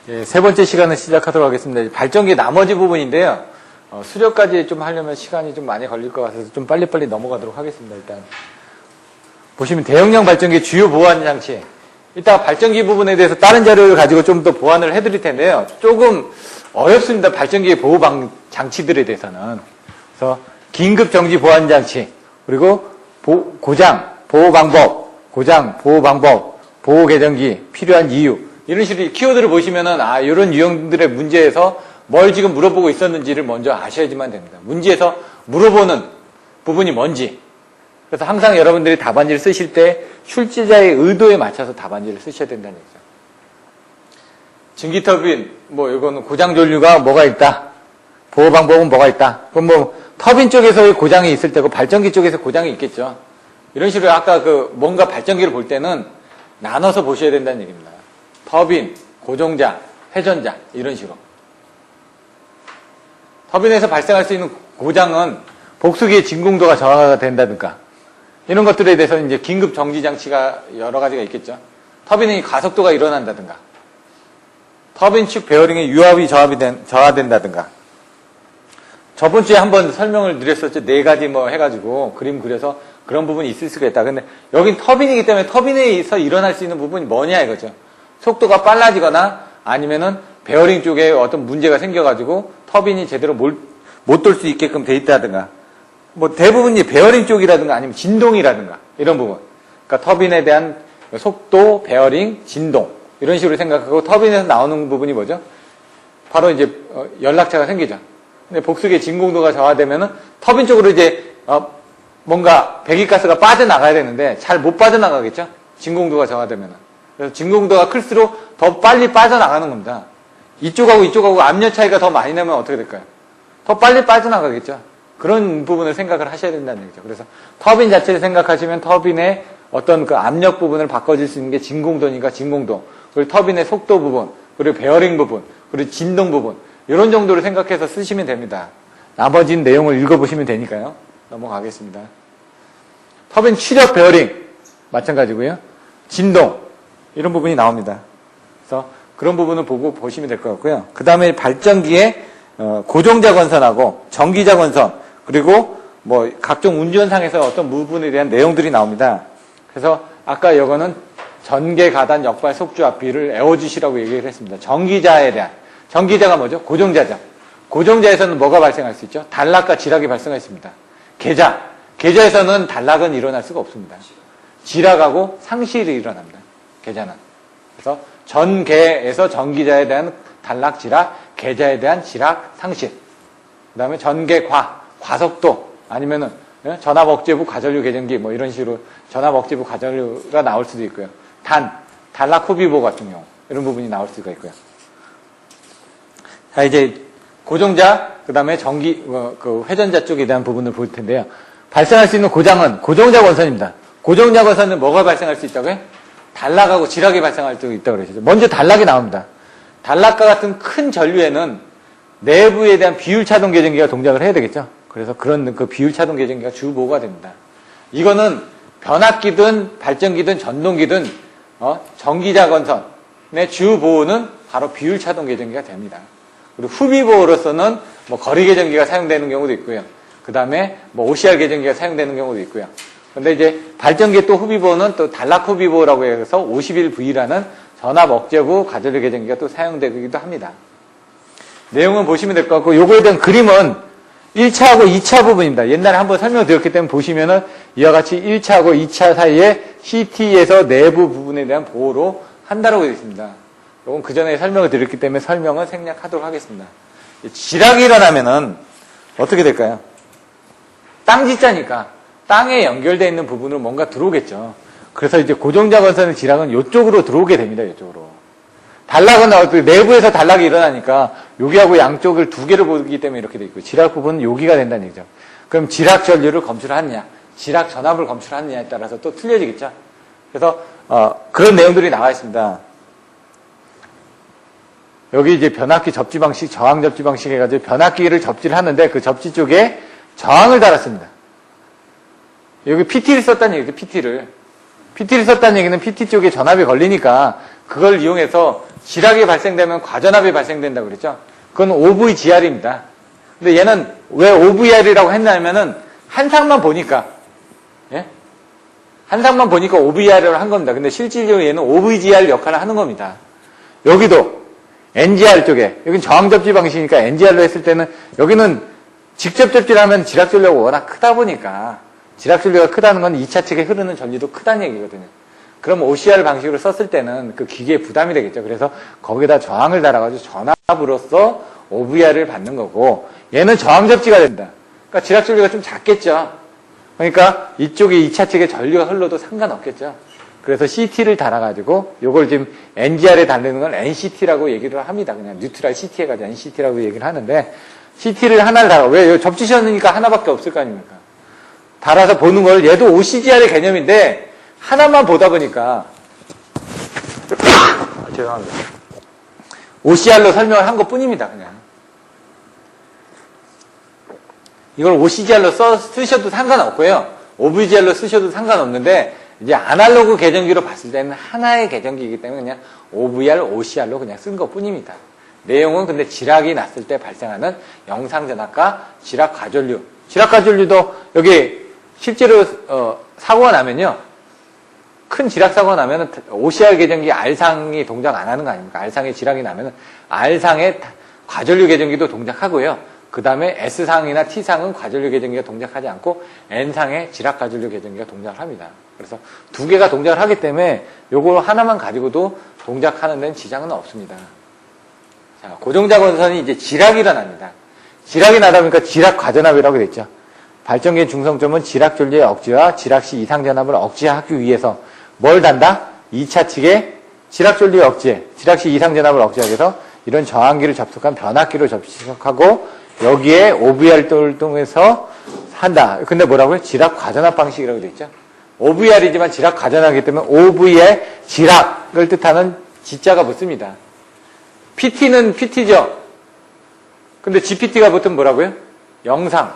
예, 세 번째 시간을 시작하도록 하겠습니다. 발전기 나머지 부분인데요. 수료까지 좀 하려면 시간이 좀 많이 걸릴 것 같아서 좀 빨리빨리 넘어가도록 하겠습니다. 일단 보시면 대용량 발전기 주요 보완 장치. 이따가 발전기 부분에 대해서 다른 자료를 가지고 좀 더 보완을 해드릴 텐데요. 조금 어렵습니다. 발전기의 보호 장치들에 대해서는. 그래서 긴급 정지 보완 장치, 그리고 고장 보호 방법, 고장 보호 방법, 보호 개정기 필요한 이유, 이런 식으로 키워드를 보시면은 이런 유형들의 문제에서 뭘 지금 물어보고 있었는지를 먼저 아셔야지만 됩니다. 문제에서 물어보는 부분이 뭔지. 그래서 항상 여러분들이 답안지를 쓰실 때 출제자의 의도에 맞춰서 답안지를 쓰셔야 된다는 얘기죠. 증기터빈, 이거는 고장 전류가 뭐가 있다. 보호 방법은 뭐가 있다. 그럼 터빈 쪽에서의 고장이 있을 때고 발전기 쪽에서 고장이 있겠죠. 이런 식으로 아까 뭔가 발전기를 볼 때는 나눠서 보셔야 된다는 얘기입니다. 터빈, 고정자, 회전자, 이런 식으로. 터빈에서 발생할 수 있는 고장은 복수기의 진공도가 저하가 된다든가, 이런 것들에 대해서 이제 긴급 정지 장치가 여러 가지가 있겠죠. 터빈의 가속도가 일어난다든가, 터빈 측 베어링의 유압이 저하된다든가. 저번 주에 한번 설명을 드렸었죠. 4가지 해가지고 그림 그려서 그런 부분이 있을 수가 있다. 근데 여긴 터빈이기 때문에 터빈에서 일어날 수 있는 부분이 뭐냐 이거죠. 속도가 빨라지거나 아니면은 베어링 쪽에 어떤 문제가 생겨가지고 터빈이 제대로 못 돌 수 있게끔 돼 있다든가. 대부분이 베어링 쪽이라든가 아니면 진동이라든가 이런 부분. 그러니까 터빈에 대한 속도, 베어링, 진동 이런 식으로 생각하고, 터빈에서 나오는 부분이 뭐죠? 바로 이제 연락차가 생기죠. 근데 복수기의 진공도가 저하되면은 터빈 쪽으로 이제 뭔가 배기가스가 빠져나가야 되는데 잘 못 빠져나가겠죠? 진공도가 저하되면은. 그래서 진공도가 클수록 더 빨리 빠져나가는 겁니다. 이쪽하고 압력 차이가 더 많이 나면 어떻게 될까요? 더 빨리 빠져나가겠죠? 그런 부분을 생각을 하셔야 된다는 얘기죠. 그래서 터빈 자체를 생각하시면 터빈의 어떤 그 압력 부분을 바꿔줄 수 있는 게 진공도니까 진공도, 그리고 터빈의 속도 부분, 그리고 베어링 부분, 그리고 진동 부분, 이런 정도를 생각해서 쓰시면 됩니다. 나머지는 내용을 읽어보시면 되니까요. 넘어가겠습니다. 터빈 출력 베어링 마찬가지고요. 진동 이런 부분이 나옵니다. 그래서 그런 부분을 보고 보시면 될 것 같고요. 그 다음에 발전기의 고정자 건선하고 전기자 건선, 그리고 각종 운전상에서 어떤 부분에 대한 내용들이 나옵니다. 그래서 아까 이거는 전개, 가단, 역발, 속주, 앞비를 애워주시라고 얘기를 했습니다. 전기자에 대한, 전기자가 뭐죠? 고정자죠. 고정자에서는 뭐가 발생할 수 있죠? 단락과 지락이 발생할 수 있습니다. 계좌에서는 단락은 일어날 수가 없습니다. 지락하고 상실이 일어납니다. 계좌는. 그래서 전개에서 전기자에 대한 단락, 지락, 계좌에 대한 지락, 상실. 그 다음에 전개, 과속도, 아니면은 전압 억제부 과전류 개정기 이런 식으로 전압 억제부 과전류가 나올 수도 있고요. 단락 후비보 같은 경우 이런 부분이 나올 수가 있고요. 자, 이제 고정자, 그 다음에 회전자 쪽에 대한 부분을 볼 텐데요. 발생할 수 있는 고장은 고정자 건선입니다. 고정자 건선은 뭐가 발생할 수 있다고요? 단락하고 지락이 발생할 수 있다고 그러시죠. 먼저 단락이 나옵니다. 단락과 같은 큰 전류에는 내부에 대한 비율 차동 개정기가 동작을 해야 되겠죠. 그래서 그런 비율 차동 개정기가 주 보호가 됩니다. 이거는 변압기든 발전기든 전동기든 전기자 건선의 주 보호는 바로 비율 차동 개정기가 됩니다. 그리고 후비 보호로서는 거리 개정기가 사용되는 경우도 있고요. 그 다음에 OCR 개정기가 사용되는 경우도 있고요. 근데 이제 발전기의 또 후비 보호는 또 단락 후비 보호라고 해서 51V라는 전압 억제부 과전류 개정기가 또 사용되기도 합니다. 내용은 보시면 될 것 같고, 요거에 대한 그림은 1차하고 2차 부분입니다. 옛날에 한번 설명드렸기 때문에 보시면은 이와 같이 1차하고 2차 사이에 CT에서 내부 부분에 대한 보호로 한다라고 되어 있습니다. 요건 그 전에 설명을 드렸기 때문에 설명을 생략하도록 하겠습니다. 지락이 일어나면은 어떻게 될까요? 땅지자니까 땅에 연결되어 있는 부분으로 뭔가 들어오겠죠. 그래서 이제 고정자 건선의 지락은 이쪽으로 들어오게 됩니다. 이쪽으로. 단락은 나올 때 내부에서 단락이 일어나니까 여기하고 양쪽을 두 개를 보기 때문에 이렇게 돼 있고, 지락 부분은 여기가 된다는 얘기죠. 그럼 지락 전류를 검출하느냐, 지락 전압을 검출하느냐에 따라서 또 틀려지겠죠. 그래서 그런 내용들이 나와 있습니다. 여기 이제 변압기 접지 방식, 저항 접지 방식 해가지고 변압기를 접지를 하는데 그 접지 쪽에 저항을 달았습니다. 여기 PT를 썼다는 얘기죠. PT를 썼다는 얘기는 PT 쪽에 전압이 걸리니까 그걸 이용해서 지락이 발생되면 과전압이 발생된다고 그랬죠. 그건 OVGR입니다. 근데 얘는 왜 OVR이라고 했냐면은 한상만 보니까, 예? 한상만 보니까 OVR을 한 겁니다. 근데 실질적으로 얘는 OVGR 역할을 하는 겁니다. 여기도 NGR 쪽에, 여긴 저항 접지 방식이니까 NGR로 했을 때는 여기는 직접 접지를 하면 지락 전류가 워낙 크다 보니까 지락 전류가 크다는 건 2차 측에 흐르는 전류도 크다는 얘기거든요. 그럼 OCR 방식으로 썼을 때는 그 기계에 부담이 되겠죠. 그래서 거기다 저항을 달아가지고 전압으로써 OVR을 받는 거고, 얘는 저항 접지가 된다. 그러니까 지락 전류가 좀 작겠죠. 그러니까 이쪽에 2차 측에 전류가 흘러도 상관없겠죠. 그래서 CT를 달아가지고 요걸 지금 NGR에 달리는 건 NCT라고 얘기를 합니다. 그냥 뉴트럴 CT 해가지고 NCT라고 얘기를 하는데, CT를 하나를 달아. 왜? 접지셨으니까 하나밖에 없을 거 아닙니까? 달아서 보는 걸, 얘도 OCGR의 개념인데 하나만 보다 보니까 죄송합니다. OCR로 설명을 한 것 뿐입니다. 그냥 이걸 OCGR로 쓰셔도 상관없고요, OVGR로 쓰셔도 상관없는데, 이제 아날로그 계정기로 봤을 때는 하나의 계정기이기 때문에 그냥 OVR, OCR로 그냥 쓴 것 뿐입니다. 내용은 근데 지락이 났을 때 발생하는 영상전압과 지락 과전류. 지락 과전류도 여기 실제로 사고가 나면요, 큰 지락 사고가 나면은 OCR 계정기 R상이 동작 안 하는 거 아닙니까? R상에 지락이 나면은 R상에 과전류 계정기도 동작하고요. 그 다음에 S상이나 T상은 과전류 계정기가 동작하지 않고 N상에 지락 과전류 계정기가 동작을 합니다. 그래서 두 개가 동작을 하기 때문에 요거 하나만 가지고도 동작하는 데는 지장은 없습니다. 자, 고정자 건선이 이제 지락이 일어납니다. 지락이 나다 보니까 지락 과전압이라고 됐죠. 발전기의 중성점은 지락 전류의 억제와 지락 시 이상 전압을 억제하기 위해서 뭘 단다? 2차 측에 지락 전류의 억제, 지락 시 이상 전압을 억제하기 위해서 이런 저항기를 접속한 변압기로 접속하고 여기에 OVR을 통해서 한다. 근데 뭐라고요? 지락 과전압 방식이라고 됐죠. OVR이지만 지락 과전압이기 때문에 OV의 지락을 뜻하는 G자가 붙습니다. PT는 PT죠. 근데 GPT가 붙으면 뭐라고요? 영상.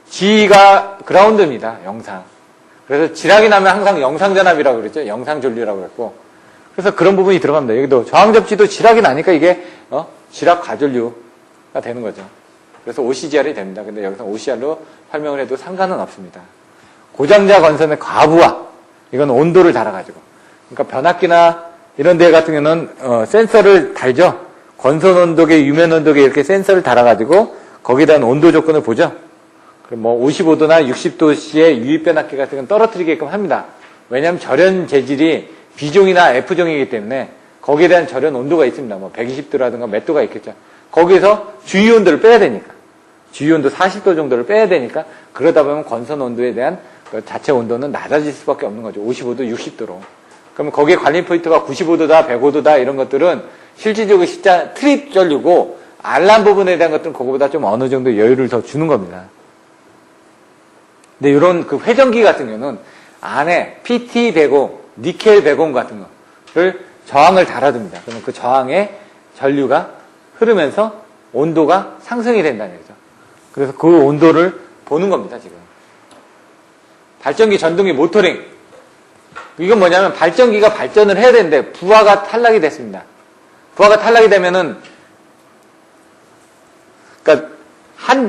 G가 그라운드입니다. 영상. 그래서 지락이 나면 항상 영상전압이라고 그랬죠. 영상전류라고 그랬고. 그래서 그런 부분이 들어갑니다. 여기도 저항접지도 지락이 나니까 이게 지락 과전류가 되는 거죠. 그래서 OCGR이 됩니다. 근데 여기서 OCR로 설명을 해도 상관은 없습니다. 고정자 건선의 과부하, 이건 온도를 달아가지고, 그러니까 변압기나 이런 데 같은 경우는 센서를 달죠. 건선 온도계, 유면 온도계 이렇게 센서를 달아가지고 거기에 대한 온도 조건을 보죠. 그럼 뭐 55도나 60도씨의 유입 변압기 같은 건 떨어뜨리게끔 합니다. 왜냐하면 절연 재질이 B종이나 F종이기 때문에 거기에 대한 절연 온도가 있습니다. 뭐 120도라든가 몇 도가 있겠죠. 거기에서 주유 온도를 빼야 되니까, 주유 온도 40도 정도를 빼야 되니까, 그러다 보면 건선 온도에 대한 그 자체 온도는 낮아질 수밖에 없는 거죠. 55도, 60도로. 그러면 거기에 관리 포인트가 95도다, 105도다 이런 것들은 실질적으로 진짜 트립 전류고, 알람 부분에 대한 것들은 그거보다 좀 어느 정도 여유를 더 주는 겁니다. 근데 이런 그 회전기 같은 경우는 안에 PT105, 니켈105 같은 거를 저항을 달아둡니다. 그러면 그 저항에 전류가 흐르면서 온도가 상승이 된다는 얘기죠. 그래서 그 온도를 보는 겁니다, 지금. 발전기 전동기 모터링. 이건 뭐냐면 발전기가 발전을 해야 되는데 부하가 탈락이 됐습니다. 부하가 탈락이 되면은, 그러니까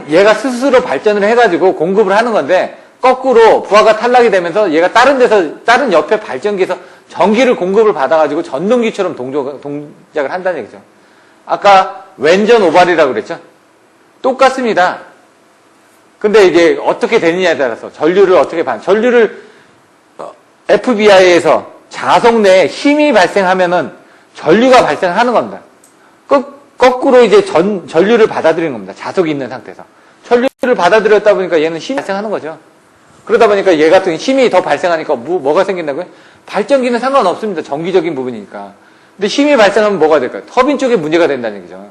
얘가 스스로 발전을 해가지고 공급을 하는 건데, 거꾸로 부하가 탈락이 되면서 얘가 다른 옆에 발전기에서 전기를 공급을 받아가지고 전동기처럼 동작을 한다는 얘기죠. 아까 왼전 오발이라고 그랬죠? 똑같습니다. 근데 이제 어떻게 되느냐에 따라서 전류를 어떻게 전류를 FBI에서 자석 내에 힘이 발생하면은 전류가 발생하는 겁니다. 거꾸로 이제 전류를 받아들이는 겁니다. 자석이 있는 상태에서. 전류를 받아들였다 보니까 얘는 힘이 발생하는 거죠. 그러다 보니까 얘 같은 힘이 더 발생하니까 뭐가 생긴다고요? 발전기는 상관없습니다. 정기적인 부분이니까. 근데 힘이 발생하면 뭐가 될까요? 터빈 쪽에 문제가 된다는 얘기죠.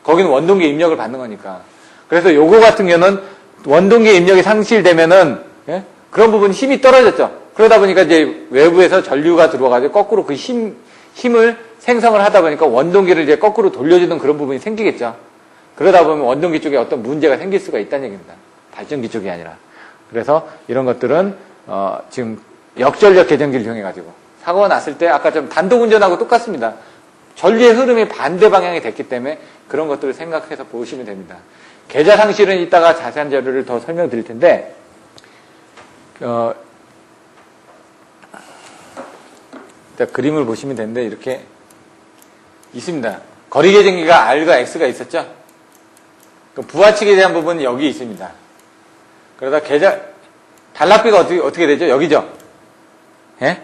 거기는 원동기 입력을 받는 거니까. 그래서 요거 같은 경우는 원동기 입력이 상실되면은, 예? 그런 부분 힘이 떨어졌죠. 그러다 보니까 이제 외부에서 전류가 들어와가지고 거꾸로 그 힘을 생성을 하다 보니까 원동기를 이제 거꾸로 돌려주는 그런 부분이 생기겠죠. 그러다 보면 원동기 쪽에 어떤 문제가 생길 수가 있다는 얘기입니다. 발전기 쪽이 아니라. 그래서 이런 것들은 지금 역전력 계정기를 이용해가지고 사고가 났을 때 아까처럼 단독 운전하고 똑같습니다. 전류의 흐름이 반대 방향이 됐기 때문에 그런 것들을 생각해서 보시면 됩니다. 계좌 상실은 이따가 자세한 자료를 더 설명드릴 텐데, 일단 그림을 보시면 되는데 이렇게 있습니다. 거리계정기가 R과 X가 있었죠? 부하측에 대한 부분은 여기 있습니다. 그러다 단락비가 어떻게 되죠? 여기죠? 예?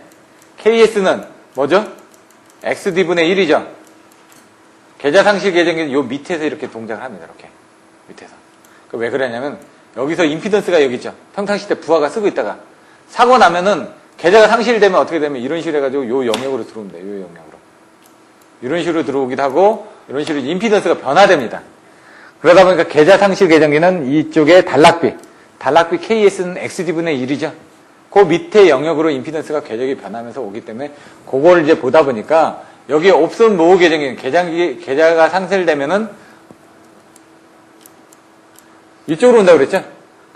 KS는 뭐죠? XD분의 1이죠? 계좌상실 계정기는 요 밑에서 이렇게 동작을 합니다. 이렇게. 밑에서. 왜 그러냐면, 여기서 임피던스가 여기 있죠? 평상시 때 부하가 쓰고 있다가, 사고 나면은, 계좌가 상실되면 어떻게 되면 이런 식으로 해가지고 요 영역으로 들어옵니다. 요 영역으로. 이런 식으로 들어오기도 하고, 이런 식으로 임피던스가 변화됩니다. 그러다 보니까 계좌 상실 계정기는 이쪽에 단락비 KS는 XD분의 1이죠. 그 밑에 영역으로 임피던스가 궤적이 변하면서 오기 때문에 그걸 이제 보다 보니까 여기 옵션 모호 계정기는 계좌가 상실되면은 이쪽으로 온다고 그랬죠?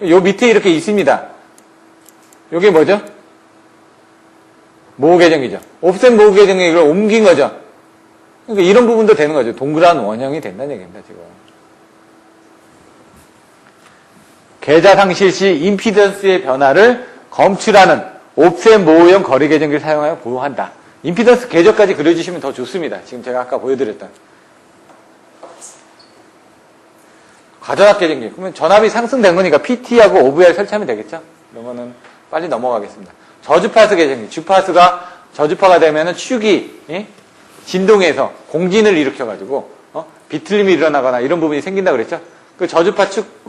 요 밑에 이렇게 있습니다. 요게 뭐죠? 모호 계정기죠. 옵션 모호 계정기를 옮긴 거죠. 그러니까 이런 부분도 되는 거죠. 동그란 원형이 된다는 얘기입니다, 지금. 계좌 상실 시 임피던스의 변화를 검출하는 옵셋 모호형 거리 계정기를 사용하여 보호한다. 임피던스 궤적까지 그려주시면 더 좋습니다. 지금 제가 아까 보여드렸던. 과전압 계정기. 그러면 전압이 상승된 거니까 PT하고 OVR 설치하면 되겠죠? 이런 거는 빨리 넘어가겠습니다. 저주파수 계정기. 주파수가 저주파가 되면은 축이 진동해서 공진을 일으켜가지고 비틀림이 일어나거나 이런 부분이 생긴다고 그랬죠? 그 저주파 축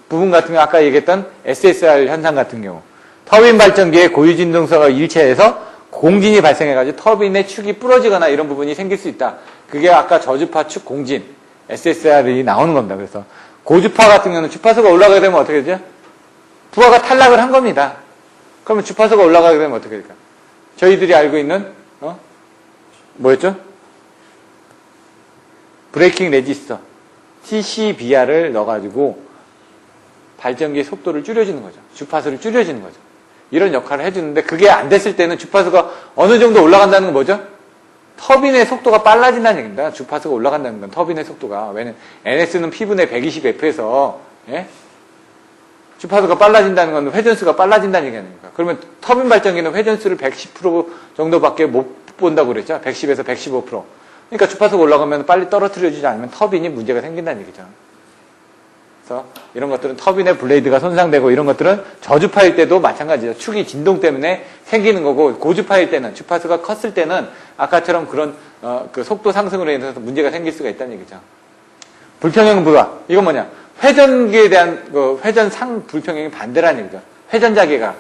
부분 같은 경우 아까 얘기했던 SSR 현상 같은 경우 터빈 발전기의 고유 진동서가 일체해서 공진이 발생해가지고 터빈의 축이 부러지거나 이런 부분이 생길 수 있다. 그게 아까 저주파 축 공진 SSR이 나오는 겁니다. 그래서 고주파 같은 경우는 주파수가 올라가게 되면 어떻게 되죠? 부하가 탈락을 한 겁니다. 그러면 주파수가 올라가게 되면 어떻게 될까? 저희들이 알고 있는 뭐였죠? 브레이킹 레지스터 TCBR을 넣어가지고 발전기의 속도를 줄여주는 거죠. 주파수를 줄여주는 거죠. 이런 역할을 해주는데 그게 안 됐을 때는 주파수가 어느 정도 올라간다는 건 뭐죠? 터빈의 속도가 빨라진다는 얘기입니다. 주파수가 올라간다는 건 터빈의 속도가. 왜냐면 NS는 P분의 120F에서 주파수가 빨라진다는 건 회전수가 빨라진다는 얘기 아닙니까? 그러면 터빈 발전기는 회전수를 110% 정도밖에 못 본다고 그랬죠? 110에서 115%. 그러니까 주파수가 올라가면 빨리 떨어뜨려주지 않으면 터빈이 문제가 생긴다는 얘기죠. 그래서 이런 것들은 터빈의 블레이드가 손상되고 이런 것들은 저주파일 때도 마찬가지죠. 축이 진동 때문에 생기는 거고 고주파일 때는 주파수가 컸을 때는 아까처럼 그런 그 속도 상승으로 인해서 문제가 생길 수가 있다는 얘기죠. 불평형 부하 이건 뭐냐? 회전기에 대한 그 회전상 불평형이 반대라는 얘기죠. 회전자계가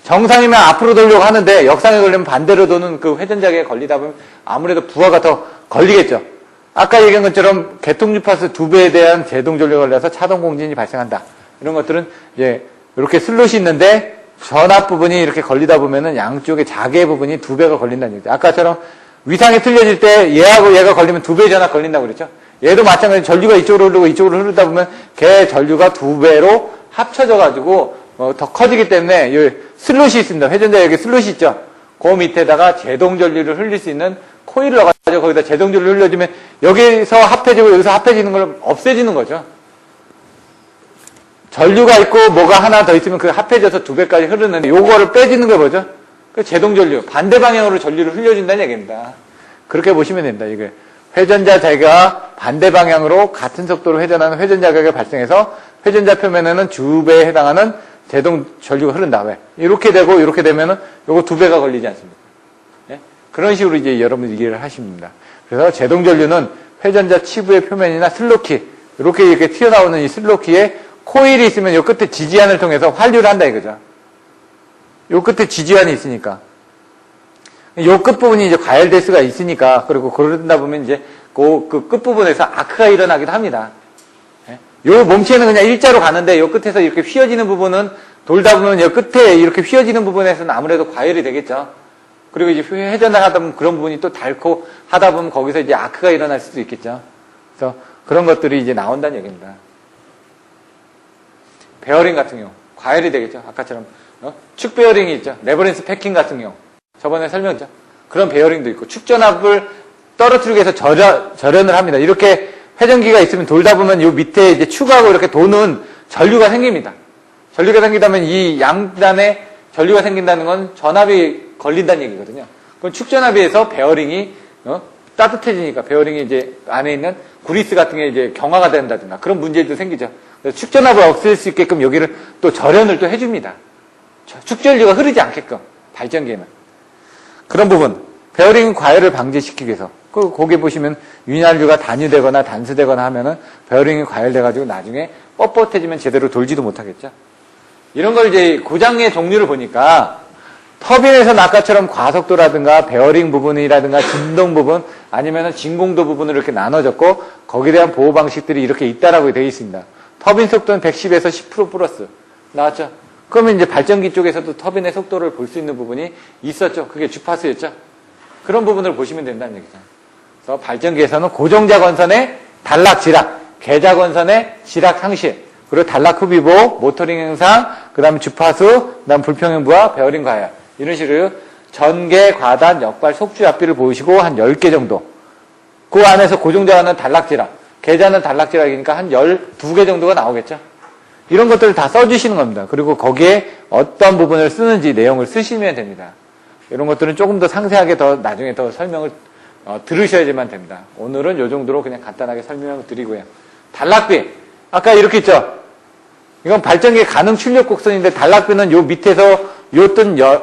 정상이면 앞으로 돌려고 하는데 역상에 걸리면 반대로 도는 그 회전자계에 걸리다 보면 아무래도 부하가 더 걸리겠죠. 아까 얘기한 것처럼 개통주파수 2배에 대한 제동전류가 걸려서 차동공진이 발생한다. 이런 것들은 이제 이렇게 슬롯이 있는데 전압 부분이 이렇게 걸리다 보면은 양쪽에 자개 부분이 2배가 걸린다는 얘기죠. 아까처럼 위상이 틀려질 때 얘하고 얘가 걸리면 2배 전압 걸린다고 그랬죠. 얘도 마찬가지로 전류가 이쪽으로 흐르고 이쪽으로 흐르다 보면 걔 전류가 2배로 합쳐져가지고 더 커지기 때문에 이 슬롯이 있습니다. 회전자 여기 슬롯이 있죠. 그 밑에다가 제동전류를 흘릴 수 있는 코일을 넣어가지고 거기다 제동전류를 흘려주면 여기서 합해지고 여기서 합해지는 걸 없애지는 거죠. 전류가 있고 뭐가 하나 더 있으면 그 합해져서 2배까지 흐르는데 요거를 빼주는 거 뭐죠? 그 제동전류 반대 방향으로 전류를 흘려준다는 얘기입니다. 그렇게 보시면 됩니다. 이게 회전자 자계가 반대 방향으로 같은 속도로 회전하는 회전자 자계가 발생해서 회전자 표면에는 2배에 해당하는 제동 전류가 흐른다. 왜? 이렇게 되고 이렇게 되면은 요거 2배가 걸리지 않습니까? 예? 그런 식으로 이제 여러분들 이해를 하십니다. 그래서 제동 전류는 회전자 치부의 표면이나 슬롯키 이렇게 튀어나오는 이 슬롯키에 코일이 있으면 요 끝에 지지안을 통해서 환류를 한다 이거죠. 요 끝에 지지안이 있으니까. 요 끝부분이 이제 과열될 수가 있으니까, 그리고 그러다 보면 이제 그 끝부분에서 아크가 일어나기도 합니다. 요 몸체는 그냥 일자로 가는데 요 끝에서 이렇게 휘어지는 부분은 돌다 보면 요 끝에 이렇게 휘어지는 부분에서는 아무래도 과열이 되겠죠. 그리고 이제 회전을 하다 보면 그런 부분이 또 닳고 하다 보면 거기서 이제 아크가 일어날 수도 있겠죠. 그래서 그런 것들이 이제 나온다는 얘기입니다. 베어링 같은 경우 과열이 되겠죠. 아까처럼 축 베어링이 있죠. 레버런스 패킹 같은 경우 저번에 설명했죠. 그런 베어링도 있고, 축전압을 떨어뜨리기 위해서 절연을 합니다. 이렇게 회전기가 있으면 돌다 보면 요 밑에 이제 축하고 이렇게 도는 전류가 생깁니다. 전류가 생기다면 이 양단에 전류가 생긴다는 건 전압이 걸린다는 얘기거든요. 그럼 축전압에 의해서 베어링이 따뜻해지니까 베어링이 이제 안에 있는 구리스 같은 게 이제 경화가 된다든가 그런 문제도 생기죠. 그래서 축전압을 없앨 수 있게끔 여기를 또 절연을 또 해줍니다. 축전류가 흐르지 않게끔 발전기에는 그런 부분 베어링 과열을 방지시키기 위해서 거기 보시면 윤활유가 단유되거나 단수되거나 하면은 베어링이 과열돼가지고 나중에 뻣뻣해지면 제대로 돌지도 못하겠죠. 이런 걸 이제 고장의 종류를 보니까 터빈에서는 아까처럼 과속도라든가 베어링 부분이라든가 진동 부분 아니면 진공도 부분을 이렇게 나눠졌고 거기에 대한 보호 방식들이 이렇게 있다라고 되어 있습니다. 터빈 속도는 110에서 10% 플러스 나왔죠. 그러면 이제 발전기 쪽에서도 터빈의 속도를 볼 수 있는 부분이 있었죠. 그게 주파수였죠. 그런 부분을 보시면 된다는 얘기죠. 그래서 발전기에서는 고정자 건선의 단락 지락, 계자 건선의 지락 상실, 그리고 단락 흡입보, 모터링 현상, 그 다음에 주파수, 그 다음 불평형 부하, 베어링 과열 이런 식으로 전개, 과단, 역발, 속주 합비를 보시고 한 10개 정도 그 안에서 고정자는 단락 지락, 계자는 단락 지락이니까 한 12개 정도가 나오겠죠. 이런 것들을 다 써주시는 겁니다. 그리고 거기에 어떤 부분을 쓰는지 내용을 쓰시면 됩니다. 이런 것들은 조금 더 상세하게 더 나중에 더 설명을 들으셔야지만 됩니다. 오늘은 이 정도로 그냥 간단하게 설명을 드리고요. 단락비 아까 이렇게 있죠. 이건 발전기의 가능 출력 곡선인데 단락비는 요 밑에서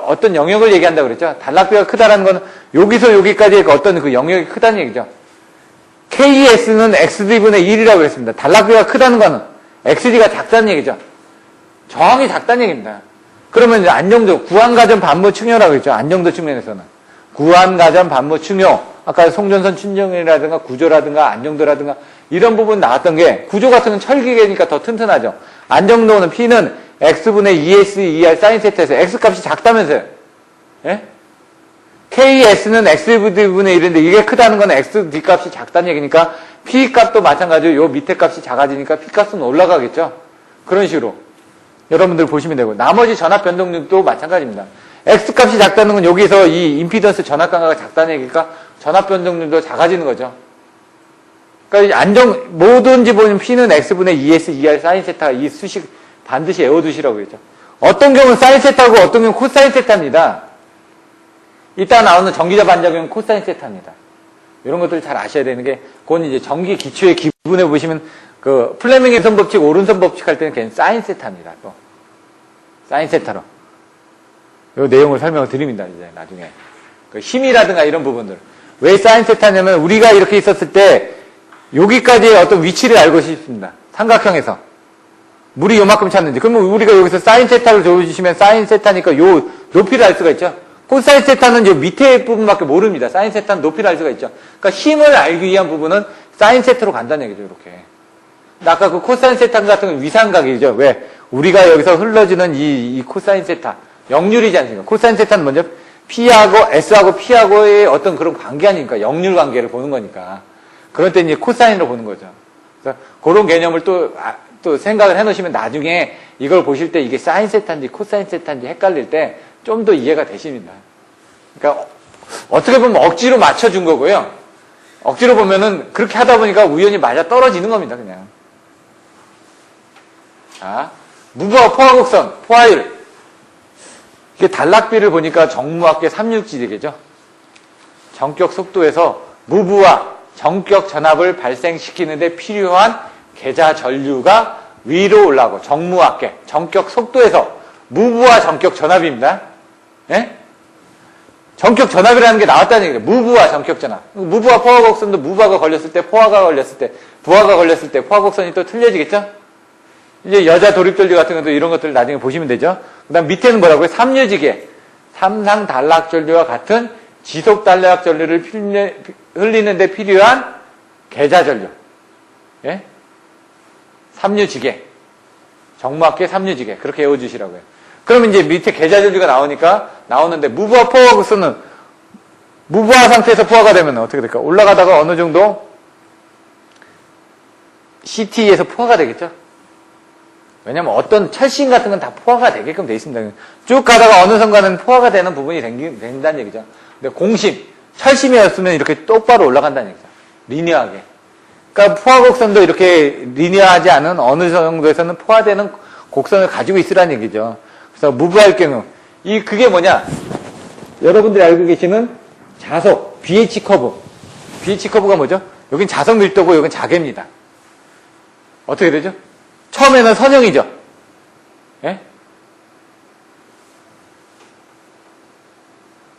어떤 영역을 얘기한다고 그랬죠. 단락비가 크다라는 건 여기서 여기까지의 어떤 그 영역이 크다는 얘기죠. KS는 XD분의 1이라고 그랬습니다. 단락비가 크다는 거는 XD가 작다는 얘기죠. 저항이 작다는 얘기입니다. 그러면 이제 안정도, 구한가전 반무 충효라고 했죠. 안정도 측면에서는. 구한가전 반무 충효. 아까 송전선 충전이라든가 구조라든가 안정도라든가 이런 부분 나왔던 게 구조 같은 건 철기계니까 더 튼튼하죠. 안정도는 P는 X분의 ES, ER 사인 세타에서 X 값이 작다면서요. 예? KS는 XD분의 1인데 이게 크다는 건 XD 값이 작다는 얘기니까 P 값도 마찬가지로 요 밑에 값이 작아지니까 P 값은 올라가겠죠. 그런 식으로. 여러분들 보시면 되고 나머지 전압 변동력도 마찬가지입니다. X 값이 작다는 건 여기서 이 임피던스 전압 강화가 작다는 얘기니까 전압 변동력도 작아지는 거죠. 그러니까 뭐든지 보면 P는 X분의 ES, ER 사인 세타 이 수식 반드시 외워두시라고 그랬죠. 어떤 경우는 사인 세타고 어떤 경우는 코사인 세타입니다. 이따 나오는 전기자 반작용은 코사인 세타입니다. 이런 것들을 잘 아셔야 되는 게 그건 이제 전기 기초의 기분에 보시면 그 플레밍 왼손 법칙, 오른손 법칙 할 때는 걔는 사인 세타입니다. 또 사인 세타로 이 내용을 설명을 드립니다. 이제 나중에 그 힘이라든가 이런 부분들 왜 사인 세타냐면 우리가 이렇게 있었을 때 여기까지의 어떤 위치를 알고 싶습니다. 삼각형에서 물이 요만큼 찼는지 그러면 우리가 여기서 사인 세타를 줘주시면 사인 세타니까 요 높이를 알 수가 있죠. 코사인 세타는 요 밑에 부분밖에 모릅니다. 사인 세타는 높이를 알 수가 있죠. 그러니까 힘을 알기 위한 부분은 사인 세타로 간다는 얘기죠. 이렇게. 아까 그 코사인 세타 같은 건 위상각이죠. 왜? 우리가 여기서 흘러지는 이 코사인 세타. 역률이지 않습니까? 코사인 세타는 먼저 P하고 S하고 P하고의 어떤 그런 관계 아닙니까? 역률 관계를 보는 거니까. 그럴 때 이제 코사인으로 보는 거죠. 그래서 그런 개념을 또 생각을 해 놓으시면 나중에 이걸 보실 때 이게 사인 세타인지 코사인 세타인지 헷갈릴 때 좀 더 이해가 되십니다. 그러니까 어떻게 보면 억지로 맞춰준 거고요. 억지로 보면은 그렇게 하다 보니까 우연히 맞아 떨어지는 겁니다. 그냥. 자, 무브와 포화곡선, 포화율. 이게 단락비를 보니까 정무학계 360지 되겠죠. 정격 속도에서 무브와 정격 전압을 발생시키는데 필요한 계자 전류가 위로 올라가고 정무학계, 정격 속도에서 무브와 정격 전압입니다. 예? 정격 전압이라는 게 나왔다는 얘기예요. 무브와 정격 전압. 무브와 포화곡선도 무브가 걸렸을 때, 포화가 걸렸을 때, 부하가 걸렸을 때 포화곡선이 또 틀려지겠죠? 이제 여자 도립전류 같은 것도 이런 것들 나중에 보시면 되죠. 그 다음 밑에는 뭐라고요? 삼류지계. 삼상 단락 전류와 같은 지속 단락 전류를 흘리는데 필요한 계자 전류. 예? 삼류지계. 정무학계 삼류지계. 그렇게 외워주시라고요. 그러면 이제 밑에 계자 전류가 나오는데 무브와 포화곡선은 무브화 상태에서 포화가 되면 어떻게 될까? 올라가다가 어느 정도 CT에서 포화가 되겠죠? 왜냐면 어떤 철심 같은 건 다 포화가 되게끔 돼 있습니다. 쭉 가다가 어느 순간은 포화가 되는 부분이 된다는 얘기죠. 근데 공심, 철심이었으면 이렇게 똑바로 올라간다는 얘기죠. 리니어하게. 그러니까 포화 곡선도 이렇게 리니어하지 않은 어느 정도에서는 포화되는 곡선을 가지고 있으라는 얘기죠. 그래서 무브할 경우 그게 뭐냐? 여러분들이 알고 계시는 자석 BH 커브. BH 커브가 뭐죠? 여긴 자석 밀도고 여긴 자개입니다. 어떻게 되죠? 처음에는 선형이죠. 예?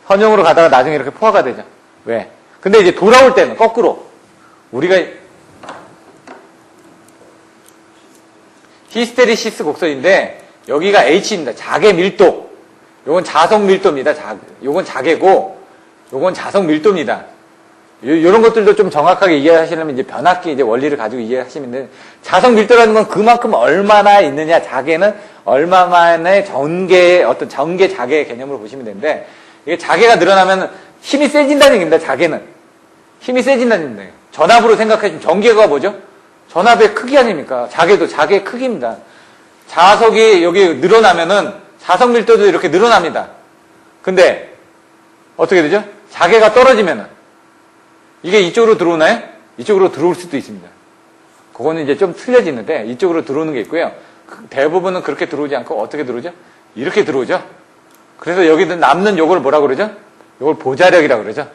선형으로 가다가 나중에 이렇게 포화가 되죠. 왜? 근데 이제 돌아올 때는 거꾸로 우리가 히스테리시스 곡선인데 여기가 H입니다. 자개 밀도. 요건 자석 밀도입니다. 요건 자개고 요건 자석 밀도입니다. 요런 것들도 좀 정확하게 이해하시려면 이제 변압기 이제 원리를 가지고 이해하시면 돼요. 자석 밀도라는 건 그만큼 얼마나 있느냐, 자개는 얼마만의 어떤 전개 자개 개념으로 보시면 되는데, 이게 자개가 늘어나면 힘이 세진다는 얘기입니다, 자개는. 힘이 세진다는 얘기입니다. 전압으로 생각하시면 전개가 뭐죠? 전압의 크기 아닙니까? 자개도 자개의 크기입니다. 자석이 여기 늘어나면은 자석 밀도도 이렇게 늘어납니다. 근데 어떻게 되죠? 자개가 떨어지면은 이게 이쪽으로 들어오나요? 이쪽으로 들어올 수도 있습니다. 그거는 이제 좀 틀려지는데 이쪽으로 들어오는 게 있고요. 대부분은 그렇게 들어오지 않고 어떻게 들어오죠? 이렇게 들어오죠. 그래서 여기는 남는 요걸 뭐라고 그러죠? 요걸 보자력이라고 그러죠.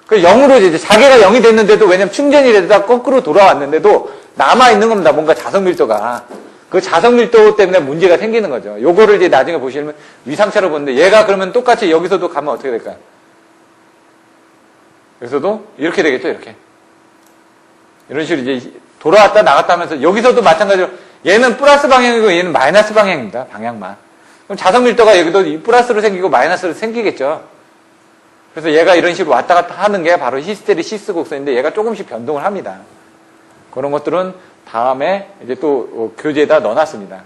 그 0으로 이제 자개가 0이 됐는데도 왜냐면 충전이 되다 거꾸로 돌아왔는데도 남아있는 겁니다. 뭔가 자석 밀도가. 그 자석 밀도 때문에 문제가 생기는 거죠. 요거를 이제 나중에 보시면 위상차로 보는데 얘가 그러면 똑같이 여기서도 가면 어떻게 될까요? 여기서도 이렇게 되겠죠, 이렇게. 이런 식으로 이제 돌아왔다 나갔다 하면서 여기서도 마찬가지로 얘는 플러스 방향이고 얘는 마이너스 방향입니다. 방향만. 그럼 자석 밀도가 여기도 플러스로 생기고 마이너스로 생기겠죠. 그래서 얘가 이런 식으로 왔다 갔다 하는 게 바로 히스테리시스 곡선인데 얘가 조금씩 변동을 합니다. 그런 것들은 다음에 이제 또 교재에다 넣어놨습니다.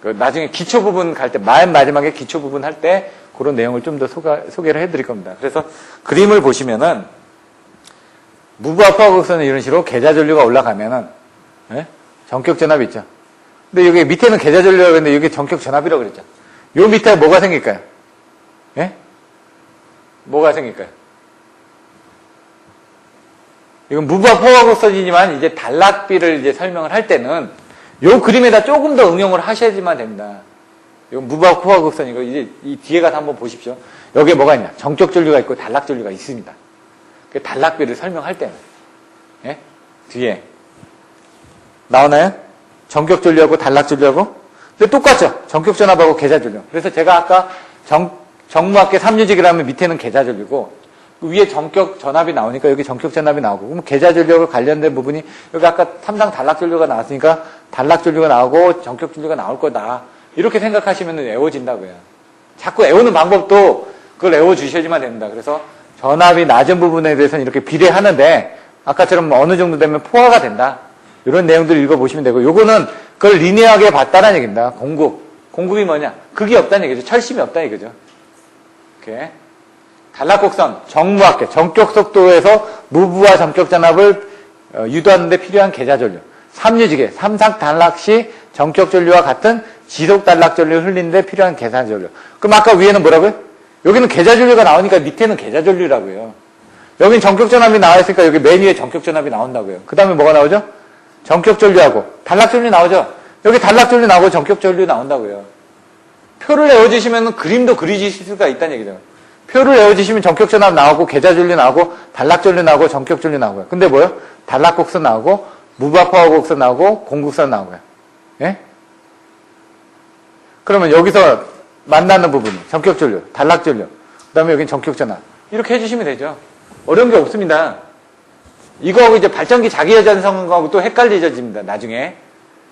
나중에 기초 부분 갈 때, 맨 마지막에 기초 부분 할 때 그런 내용을 좀 더 소개를 해드릴 겁니다. 그래서 그림을 보시면은 무브와 포화 곡선은 이런 식으로 계좌전류가 올라가면은 예? 전격 전압이 있죠. 근데 여기 밑에는 계좌전류라고 했는데 여기 전격 전압이라고 그랬죠. 요 밑에 뭐가 생길까요? 예? 뭐가 생길까요? 이건 무브와 포화 곡선이지만 이제 단락비를 이제 설명을 할 때는 요 그림에다 조금 더 응용을 하셔야지만 됩니다. 이건 무브와 포화 곡선이고 이제 이 뒤에 가서 한번 보십시오. 여기에 뭐가 있냐? 정격 전류가 있고 단락 전류가 있습니다. 그 단락비를 설명할 때는 예? 뒤에 나오나요? 정격 전류하고 단락 전류하고 근데 똑같죠? 전격 전압하고 계좌 전류. 그래서 제가 아까 정무학계 3유직이라면 밑에는 계좌 전류고 위에 전격 전압이 나오니까 여기 전격 전압이 나오고 그럼 계좌 전류하고 관련된 부분이 여기 아까 3당 단락 전류가 나왔으니까 단락 전류가 나오고 전격 전류가 나올 거다. 이렇게 생각하시면 애워진다고요. 자꾸 애우는 방법도 그걸 애워주셔야지만 됩니다. 그래서 전압이 낮은 부분에 대해서는 이렇게 비례하는데 아까처럼 어느 정도 되면 포화가 된다. 이런 내용들을 읽어보시면 되고 요거는 그걸 리니어하게 봤다는 얘기입니다. 공급이 뭐냐? 극이 없다는 얘기죠. 철심이 없다는 얘기죠. 이렇게 단락곡선, 정무학계, 전격 속도에서 무브와 전격 전압을 유도하는 데 필요한 계좌 전류. 3유지계, 3상 단락 시 전격 전류와 같은 지속 단락 전류를 흘리는 데 필요한 계좌 전류. 그럼 아까 위에는 뭐라고요? 여기는 계좌 전류가 나오니까 밑에는 계좌 전류라고요. 여긴 전격 전압이 나와 있으니까 여기 맨 위에 전격 전압이 나온다고요. 그 다음에 뭐가 나오죠? 전격 전류하고 단락 전류 나오죠? 여기 단락 전류 나오고 전격 전류 나온다고요. 표를 외워주시면 그림도 그리실 수가 있다는 얘기죠. 표를 외워주시면 전격 전압 나오고 계좌 전류 나오고 단락 전류 나오고 전격 전류 나오고요. 근데 뭐요? 단락 곡선 나오고 무브와 포화 곡선 나오고 공곡선 나오고요. 예? 그러면 여기서 만나는 부분이 전격 전류, 단락 전류, 그 다음에 여긴 전격 전압. 이렇게 해주시면 되죠. 어려운 게 없습니다. 이거하고 이제 발전기 자기여전성하고 또 헷갈리져집니다. 나중에.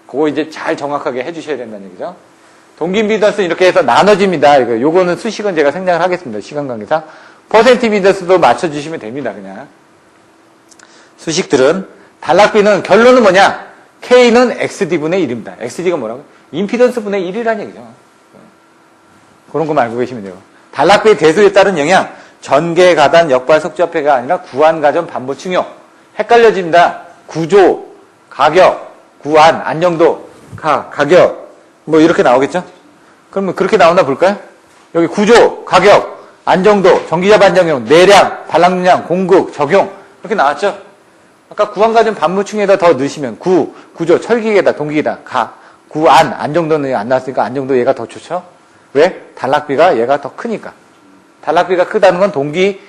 그거 이제 잘 정확하게 해주셔야 된다는 얘기죠. 동기임피던스는 이렇게 해서 나눠집니다. 요거는 수식은 제가 생략을 하겠습니다. 시간 관계상. 퍼센트 임피던스도 맞춰주시면 됩니다. 그냥. 수식들은. 단락비는 결론은 뭐냐? K는 XD분의 1입니다. XD가 뭐라고요? 임피던스 분의 1이라는 얘기죠. 그런 것만 알고 계시면 돼요. 단락비의 대수에 따른 영향. 전개, 가단, 역발, 속접해가 아니라 구한, 가전, 반복, 충격. 헷갈려집니다. 구조, 가격, 구한, 안정도. 가격, 뭐 이렇게 나오겠죠? 그러면 그렇게 나오나 볼까요? 여기 구조, 가격, 안정도, 전기자 반정용, 내량, 발락용량, 공급, 적용 이렇게 나왔죠? 아까 구안가전 반무충에다 더 넣으시면 구조, 철기계다, 동기계다, 안정도는 안 나왔으니까 안정도 얘가 더 좋죠? 왜? 단락비가 얘가 더 크니까. 단락비가 크다는 건 동기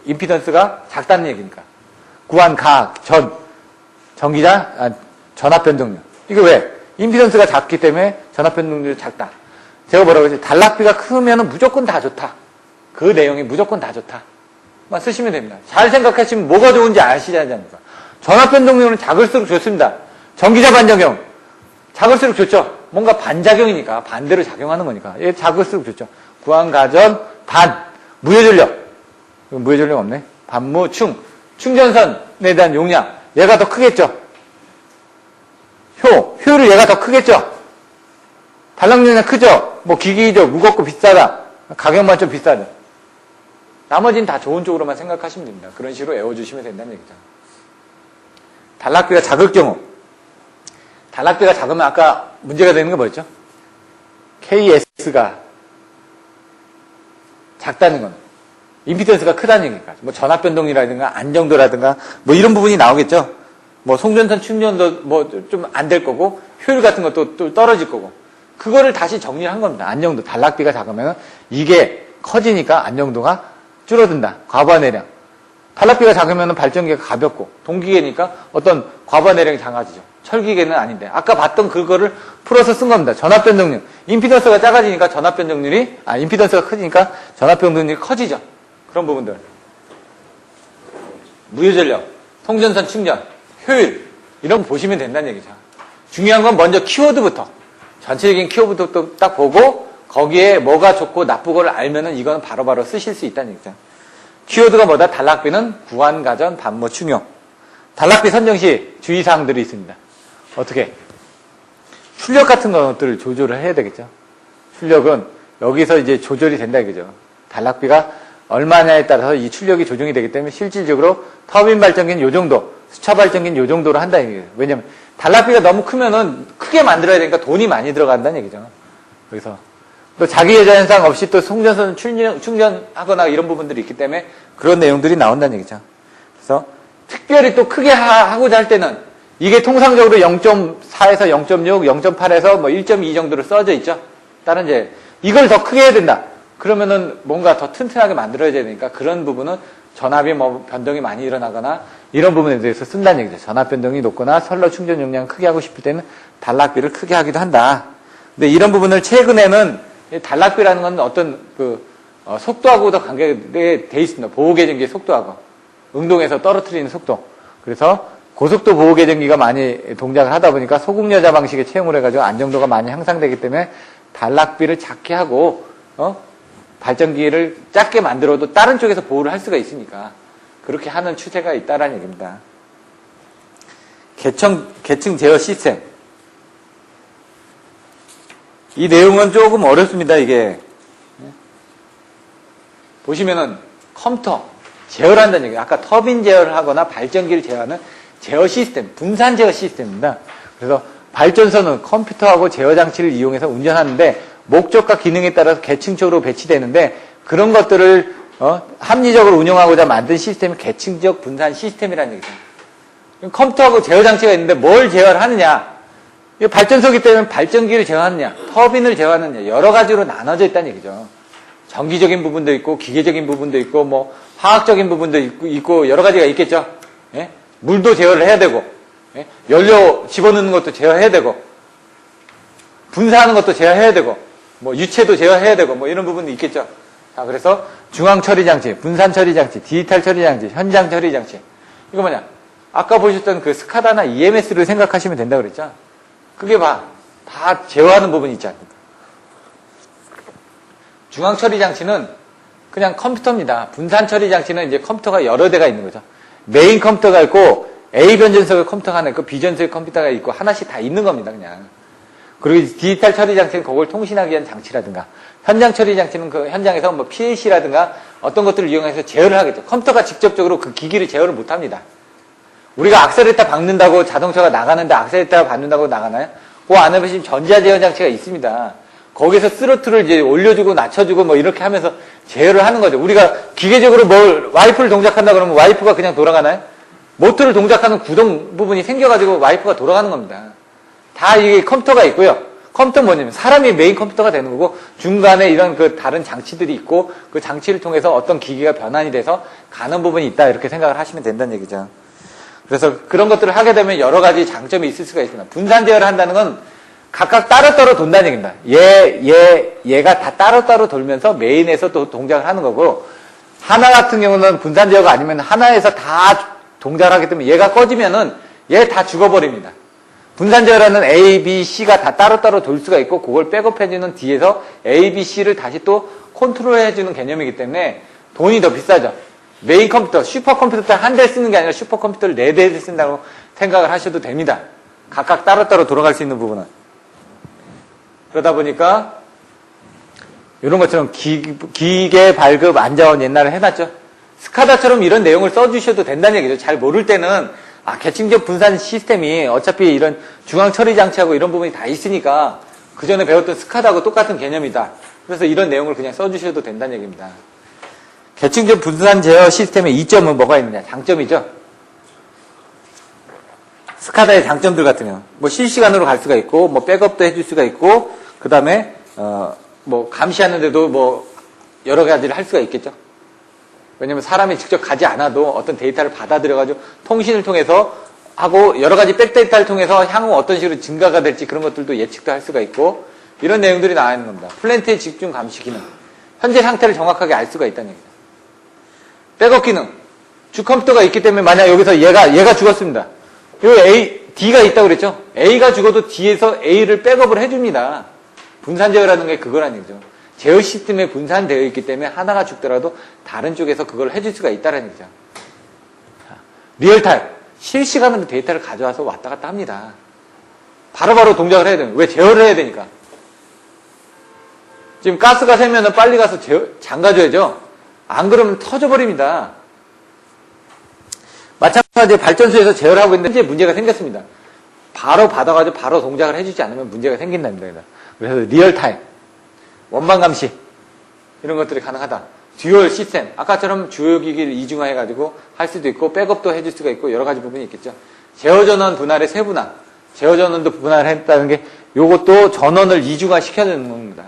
임피던스가 작다는 얘기니까. 전기자, 전압 변동률. 이거 왜? 임피던스가 작기 때문에 전압 변동률이 작다. 제가 뭐라고 했지? 단락비가 크면 무조건 다 좋다. 그 내용이 무조건 다 좋다. 만 쓰시면 됩니다. 잘 생각하시면 뭐가 좋은지 아시지 않습니까? 전압 변동률은 작을수록 좋습니다. 전기자 반작용. 작을수록 좋죠. 뭔가 반작용이니까 반대로 작용하는 거니까. 얘 작을수록 좋죠. 구안가전 무효전력. 무효전력 없네. 충전선에 대한 용량. 얘가 더 크겠죠. 효율이 얘가 더 크겠죠. 발락용량 크죠. 뭐 기기죠. 무겁고 비싸다. 가격만 좀 비싸죠. 나머지는 다 좋은 쪽으로만 생각하시면 됩니다. 그런 식으로 외워주시면 된다는 얘기죠. 단락비가 작을 경우. 단락비가 작으면 아까 문제가 되는 게 뭐였죠? KS가 작다는 건 임피던스가 크다는 얘기니까. 뭐 전압 변동이라든가 안정도라든가 뭐 이런 부분이 나오겠죠. 뭐 송전선 충전도 뭐 좀 안 될 거고 효율 같은 것도 또 떨어질 거고. 그거를 다시 정리한 겁니다. 안정도. 단락비가 작으면 이게 커지니까 안정도가 줄어든다. 과부하내량. 단락비가 작으면 발전기가 가볍고 동기계니까 어떤 과부하내량이 작아지죠. 철기계는 아닌데 아까 봤던 그거를 풀어서 쓴 겁니다. 전압 변동률. 임피던스가 작아지니까 임피던스가 커지니까 전압 변동률이 커지죠. 그런 부분들. 무효전력, 송전선 충전, 효율 이런 거 보시면 된다는 얘기죠. 중요한 건 먼저 키워드부터 전체적인 키워드부터 딱 보고 거기에 뭐가 좋고 나쁘고를 알면은 이건 바로바로 쓰실 수 있다는 얘기죠. 키워드가 뭐다? 단락비는 구안가전 반무충용. 단락비 선정 시 주의사항들이 있습니다. 어떻게? 출력 같은 것들을 조절을 해야 되겠죠. 출력은 여기서 이제 조절이 된다 이거죠. 단락비가 얼마냐에 따라서 이 출력이 조정이 되기 때문에 실질적으로 터빈 발전기는 요 정도, 수차 발전기는 요 정도로 한다는 얘기예요. 왜냐면 단락비가 너무 크면은 크게 만들어야 되니까 돈이 많이 들어간다는 얘기죠. 그래서 또 자기 여자 현상 없이 또 송전선 충전하거나 이런 부분들이 있기 때문에 그런 내용들이 나온다는 얘기죠. 그래서 특별히 또 크게 하고자 할 때는 이게 통상적으로 0.4에서 0.6, 0.8에서 뭐 1.2 정도로 써져 있죠. 다른 이제 이걸 더 크게 해야 된다. 그러면은 뭔가 더 튼튼하게 만들어야 되니까 그런 부분은 전압이 뭐 변동이 많이 일어나거나 이런 부분에 대해서 쓴다는 얘기죠. 전압 변동이 높거나 선로 충전 용량을 크게 하고 싶을 때는 단락비를 크게 하기도 한다. 근데 이런 부분을 최근에는 단락비라는 건 어떤 속도하고도 관계돼 있습니다. 보호계전기의 속도하고 응동에서 떨어뜨리는 속도. 그래서 고속도 보호계전기가 많이 동작을 하다 보니까 소금여자 방식의 채용을 해가지고 안정도가 많이 향상되기 때문에 단락비를 작게 하고 발전기를 작게 만들어도 다른 쪽에서 보호를 할 수가 있으니까 그렇게 하는 추세가 있다라는 얘기입니다. 계층 제어 시스템. 이 내용은 조금 어렵습니다, 이게. 보시면은 컴퓨터, 제어를 한다는 얘기예요. 아까 터빈 제어를 하거나 발전기를 제어하는 제어 시스템, 분산 제어 시스템입니다. 그래서 발전소는 컴퓨터하고 제어 장치를 이용해서 운전하는데 목적과 기능에 따라서 계층적으로 배치되는데 그런 것들을 합리적으로 운영하고자 만든 시스템이 계층적 분산 시스템이라는 얘기죠. 컴퓨터하고 제어 장치가 있는데 뭘 제어를 하느냐? 발전소이기 때문에 발전기를 제어하느냐, 터빈을 제어하느냐 여러 가지로 나눠져 있다는 얘기죠. 전기적인 부분도 있고 기계적인 부분도 있고 뭐 화학적인 부분도 있고 여러 가지가 있겠죠. 예? 물도 제어를 해야 되고 예? 연료 집어넣는 것도 제어해야 되고 분사하는 것도 제어해야 되고 뭐 유체도 제어해야 되고 뭐 이런 부분도 있겠죠. 자, 그래서 중앙 처리 장치, 분산 처리 장치, 디지털 처리 장치, 현장 처리 장치. 이거 뭐냐? 아까 보셨던 그 스카다나 EMS를 생각하시면 된다고 그랬죠. 그게 다 제어하는 부분이 있지 않습니까? 중앙 처리 장치는 그냥 컴퓨터입니다. 분산 처리 장치는 이제 컴퓨터가 여러 대가 있는 거죠. 메인 컴퓨터가 있고 A 변전소의 컴퓨터가 하나 있고 B 변전소의 컴퓨터가 있고 하나씩 다 있는 겁니다, 그냥. 그리고 디지털 처리 장치는 그걸 통신하기 위한 장치라든가 현장 처리 장치는 그 현장에서 뭐 PLC라든가 어떤 것들을 이용해서 제어를 하겠죠. 컴퓨터가 직접적으로 그 기기를 제어를 못 합니다. 우리가 악셀레터 박는다고 자동차가 나가는데 악셀레터 박는다고 나가나요? 그 안에 보시면 전자제어 장치가 있습니다. 거기서 스로틀을 이제 올려주고 낮춰주고 뭐 이렇게 하면서 제어를 하는 거죠. 우리가 기계적으로 뭘 와이프를 동작한다 그러면 와이프가 그냥 돌아가나요? 모터를 동작하는 구동 부분이 생겨가지고 와이프가 돌아가는 겁니다. 다 이게 컴퓨터가 있고요. 컴퓨터는 뭐냐면 사람이 메인 컴퓨터가 되는 거고 중간에 이런 그 다른 장치들이 있고 그 장치를 통해서 어떤 기기가 변환이 돼서 가는 부분이 있다 이렇게 생각을 하시면 된다는 얘기죠. 그래서 그런 것들을 하게 되면 여러 가지 장점이 있을 수가 있습니다. 분산 제어를 한다는 건 각각 따로따로 돈다는 얘기입니다. 얘가 다 따로따로 돌면서 메인에서 또 동작을 하는 거고 하나 같은 경우는 분산 제어가 아니면 하나에서 다 동작을 하기 때문에 얘가 꺼지면은 얘 다 죽어버립니다. 분산 제어라는 A, B, C가 다 따로따로 돌 수가 있고 그걸 백업해주는 뒤에서 A, B, C를 다시 또 컨트롤해주는 개념이기 때문에 돈이 더 비싸죠. 메인 컴퓨터, 슈퍼컴퓨터 한 대 쓰는 게 아니라 슈퍼컴퓨터를 4대를 쓴다고 생각을 하셔도 됩니다. 각각 따로따로 돌아갈 수 있는 부분은. 그러다 보니까 이런 것처럼 기계 발급 안자원 옛날에 해놨죠. 스카다처럼 이런 내용을 써주셔도 된다는 얘기죠. 잘 모를 때는 계층적 분산 시스템이 어차피 이런 중앙 처리 장치하고 이런 부분이 다 있으니까 그 전에 배웠던 스카다하고 똑같은 개념이다. 그래서 이런 내용을 그냥 써주셔도 된다는 얘기입니다. 계층적 분산 제어 시스템의 이점은 뭐가 있느냐? 장점이죠. 스카다의 장점들 같은 경우 뭐 실시간으로 갈 수가 있고 뭐 백업도 해줄 수가 있고 그 다음에 뭐 감시하는데도 뭐 여러 가지를 할 수가 있겠죠. 왜냐면 사람이 직접 가지 않아도 어떤 데이터를 받아들여가지고 통신을 통해서 하고 여러 가지 백데이터를 통해서 향후 어떤 식으로 증가가 될지 그런 것들도 예측도 할 수가 있고 이런 내용들이 나와 있는 겁니다. 플랜트의 집중 감시 기능. 현재 상태를 정확하게 알 수가 있다는 얘기죠. 백업 기능. 주 컴퓨터가 있기 때문에 만약 여기서 얘가 죽었습니다. 여기 D가 있다고 그랬죠? A가 죽어도 D에서 A를 백업을 해줍니다. 분산 제어라는 게 그거라는 얘기죠. 제어 시스템에 분산되어 있기 때문에 하나가 죽더라도 다른 쪽에서 그걸 해줄 수가 있다는 얘기죠. 리얼타임. 실시간으로 데이터를 가져와서 왔다 갔다 합니다. 바로바로 동작을 해야 되는 거예요. 왜? 제어를 해야 되니까. 지금 가스가 새면은 빨리 가서 잠가줘야죠. 안 그러면 터져버립니다. 마찬가지로 발전소에서 제어를 하고 있는데 문제가 생겼습니다. 바로 받아가지고 바로 동작을 해주지 않으면 문제가 생긴답니다. 그래서 리얼타임, 원반 감시 이런 것들이 가능하다. 듀얼 시스템, 아까처럼 주요 기기를 이중화해가지고 할 수도 있고 백업도 해줄 수가 있고 여러 가지 부분이 있겠죠. 제어 전원 분할의 세분화, 제어 전원도 분할했다는 게 요것도 전원을 이중화 시켜주는 겁니다.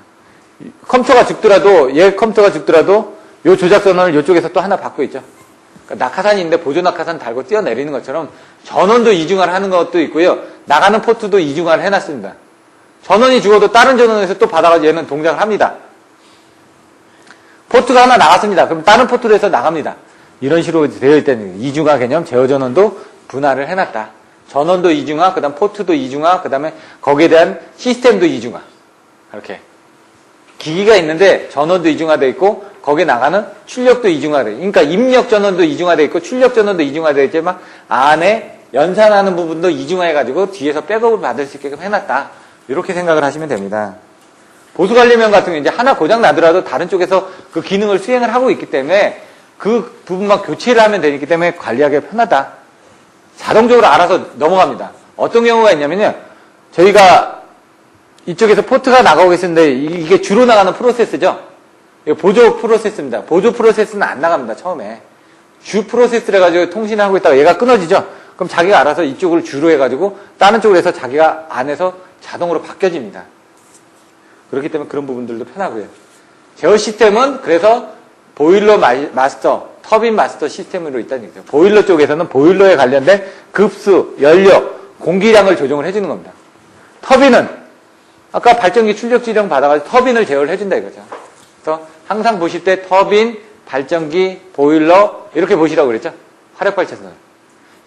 컴퓨터가 죽더라도 얘 컴퓨터가 죽더라도 요 조작 전원을 이쪽에서 또 하나 받고 있죠. 그러니까 낙하산이 있는데 보조 낙하산 달고 뛰어내리는 것처럼 전원도 이중화를 하는 것도 있고요. 나가는 포트도 이중화를 해놨습니다. 전원이 죽어도 다른 전원에서 또 받아가지고 얘는 동작을 합니다. 포트가 하나 나갔습니다. 그럼 다른 포트로 해서 나갑니다. 이런 식으로 되어 있다는 이중화 개념, 제어 전원도 분할을 해놨다. 전원도 이중화, 그 다음 포트도 이중화, 그 다음에 거기에 대한 시스템도 이중화. 이렇게. 기기가 있는데 전원도 이중화되어 있고 거기에 나가는 출력도 이중화되어 있고 그러니까 입력 전원도 이중화되어 있고 출력 전원도 이중화되어 있지만 안에 연산하는 부분도 이중화해가지고 뒤에서 백업을 받을 수 있게끔 해놨다. 이렇게 생각을 하시면 됩니다. 보수관리면 같은 경우 이제 하나 고장 나더라도 다른 쪽에서 그 기능을 수행을 하고 있기 때문에 그 부분만 교체를 하면 되기 때문에 관리하기가 편하다. 자동적으로 알아서 넘어갑니다. 어떤 경우가 있냐면요. 저희가 이쪽에서 포트가 나가고 있는데 이게 주로 나가는 프로세스죠. 이거 보조 프로세스입니다. 보조 프로세스는 안 나갑니다. 처음에. 주 프로세스를 해가지고 통신을 하고 있다가 얘가 끊어지죠. 그럼 자기가 알아서 이쪽을 주로 해가지고 다른 쪽으로 해서 자기가 안에서 자동으로 바뀌어집니다. 그렇기 때문에 그런 부분들도 편하고요. 제어 시스템은 그래서 보일러 마스터, 터빈 마스터 시스템으로 있다는 얘기죠. 보일러 쪽에서는 보일러에 관련된 급수, 연료, 공기량을 조정을 해주는 겁니다. 터빈은 아까 발전기 출력 지령 받아가지고 터빈을 제어를 해준다 이거죠. 그래서 항상 보실 때 터빈, 발전기, 보일러 이렇게 보시라고 그랬죠. 화력발전소.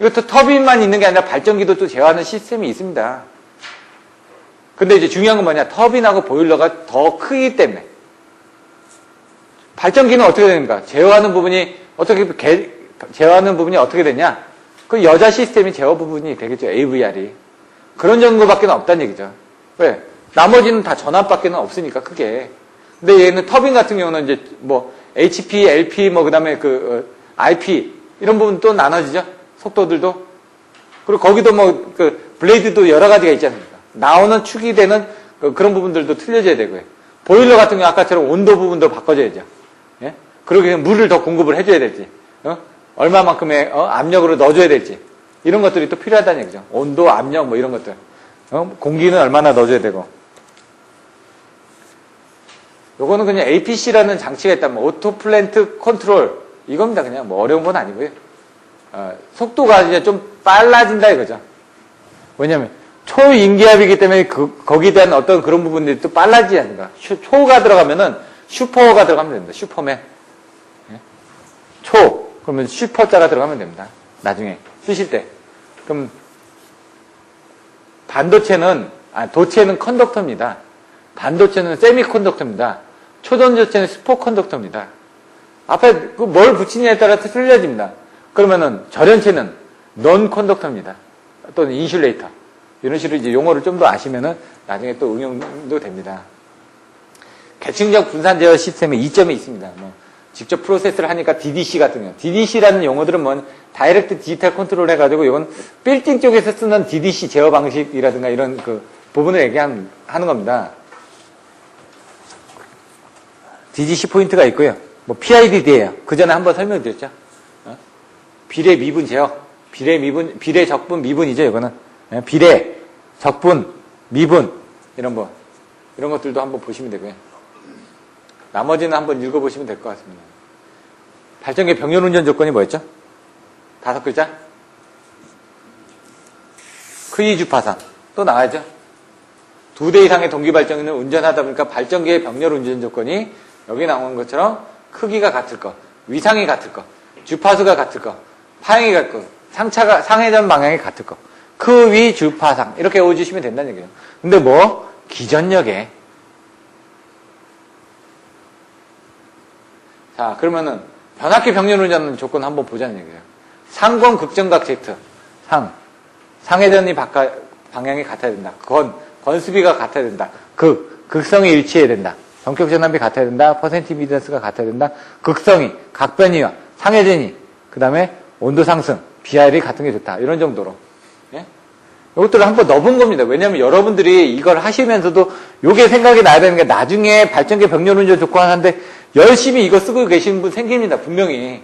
이것도 터빈만 있는 게 아니라 발전기도 또 제어하는 시스템이 있습니다. 근데 이제 중요한 건 뭐냐. 터빈하고 보일러가 더 크기 때문에. 발전기는 어떻게 됩니까? 제어하는 부분이 어떻게 되냐? 그 여자 시스템이 제어 부분이 되겠죠. AVR이. 그런 정도밖에 없다는 얘기죠. 왜? 나머지는 다 전압밖에 없으니까 크게. 근데 얘는 터빈 같은 경우는 이제 뭐 HP, LP 뭐 그다음에 IP 이런 부분 또 나눠지죠. 속도들도. 그리고 거기도 뭐 블레이드도 여러 가지가 있지 않습니까? 나오는 축이 되는 그런 부분들도 틀려져야 되고요. 보일러 같은 경우 아까처럼 온도 부분도 바꿔줘야죠. 예? 그러기 물을 더 공급을 해줘야 될지, 얼마만큼의 압력으로 넣어줘야 될지, 이런 것들이 또 필요하다는 얘기죠. 온도, 압력, 뭐 이런 것들. 공기는 얼마나 넣어줘야 되고. 요거는 그냥 APC라는 장치가 있다면, 오토 플랜트 컨트롤. 이겁니다. 그냥 뭐 어려운 건 아니고요. 속도가 이제 좀 빨라진다 이거죠. 왜냐면, 초인기압이기 때문에 거기에 대한 어떤 그런 부분들이 또 빨라지지 않는가. 초가 들어가면은 슈퍼가 들어가면 됩니다. 슈퍼맨. 초. 그러면 슈퍼자가 들어가면 됩니다. 나중에 쓰실 때. 그럼 도체는 컨덕터입니다. 반도체는 세미컨덕터입니다. 초전도체는 스포컨덕터입니다. 앞에 뭘 붙이냐에 따라 틀려집니다. 그러면은 절연체는 non-컨덕터입니다. 또는 인슐레이터. 이런 식으로 이제 용어를 좀 더 아시면은 나중에 또 응용도 됩니다. 계층적 분산 제어 시스템의 이점이 있습니다. 직접 프로세스를 하니까 DDC 같은 경우. DDC라는 용어들은 다이렉트 디지털 컨트롤 해가지고 이건 빌딩 쪽에서 쓰는 DDC 제어 방식이라든가 이런 부분을 얘기하는 겁니다. DDC 포인트가 있고요. PIDD예요. 그 전에 한번 설명드렸죠. 비례 미분 제어. 비례 적분 미분이죠, 이거는. 비례, 적분, 미분, 이런 것들도 한번 보시면 되고요. 나머지는 한번 읽어보시면 될 것 같습니다. 발전기 병렬 운전 조건이 뭐였죠? 5글자? 크이 주파상. 또 나와야죠. 2대 이상의 동기 발전기를 운전하다 보니까 발전기의 병렬 운전 조건이 여기 나온 것처럼 크기가 같을 것, 위상이 같을 것, 주파수가 같을 것, 파형이 같을 것, 상회전 방향이 같을 것. 크, 위, 주파상. 이렇게 외워주시면 된다는 얘기예요. 근데 기전력에. 자, 그러면은, 변압기 병렬 운전 조건 한번 보자는 얘기예요. 상권 극정각 Z. 상회전이 방향이 같아야 된다. 건수비가 같아야 된다. 극성이 일치해야 된다. 전격 전압이 같아야 된다. 퍼센트 임피던스가 같아야 된다. 극성이, 각변이와 상회전이, 그 다음에 온도 상승, BR이 같은 게 좋다. 이런 정도로. 예? 이것들을 한번 넣어본 겁니다. 왜냐면 여러분들이 이걸 하시면서도 요게 생각이 나야 되는 게 나중에 발전기 병렬 운전 조건 하는데 열심히 이거 쓰고 계시는 분 생깁니다. 분명히.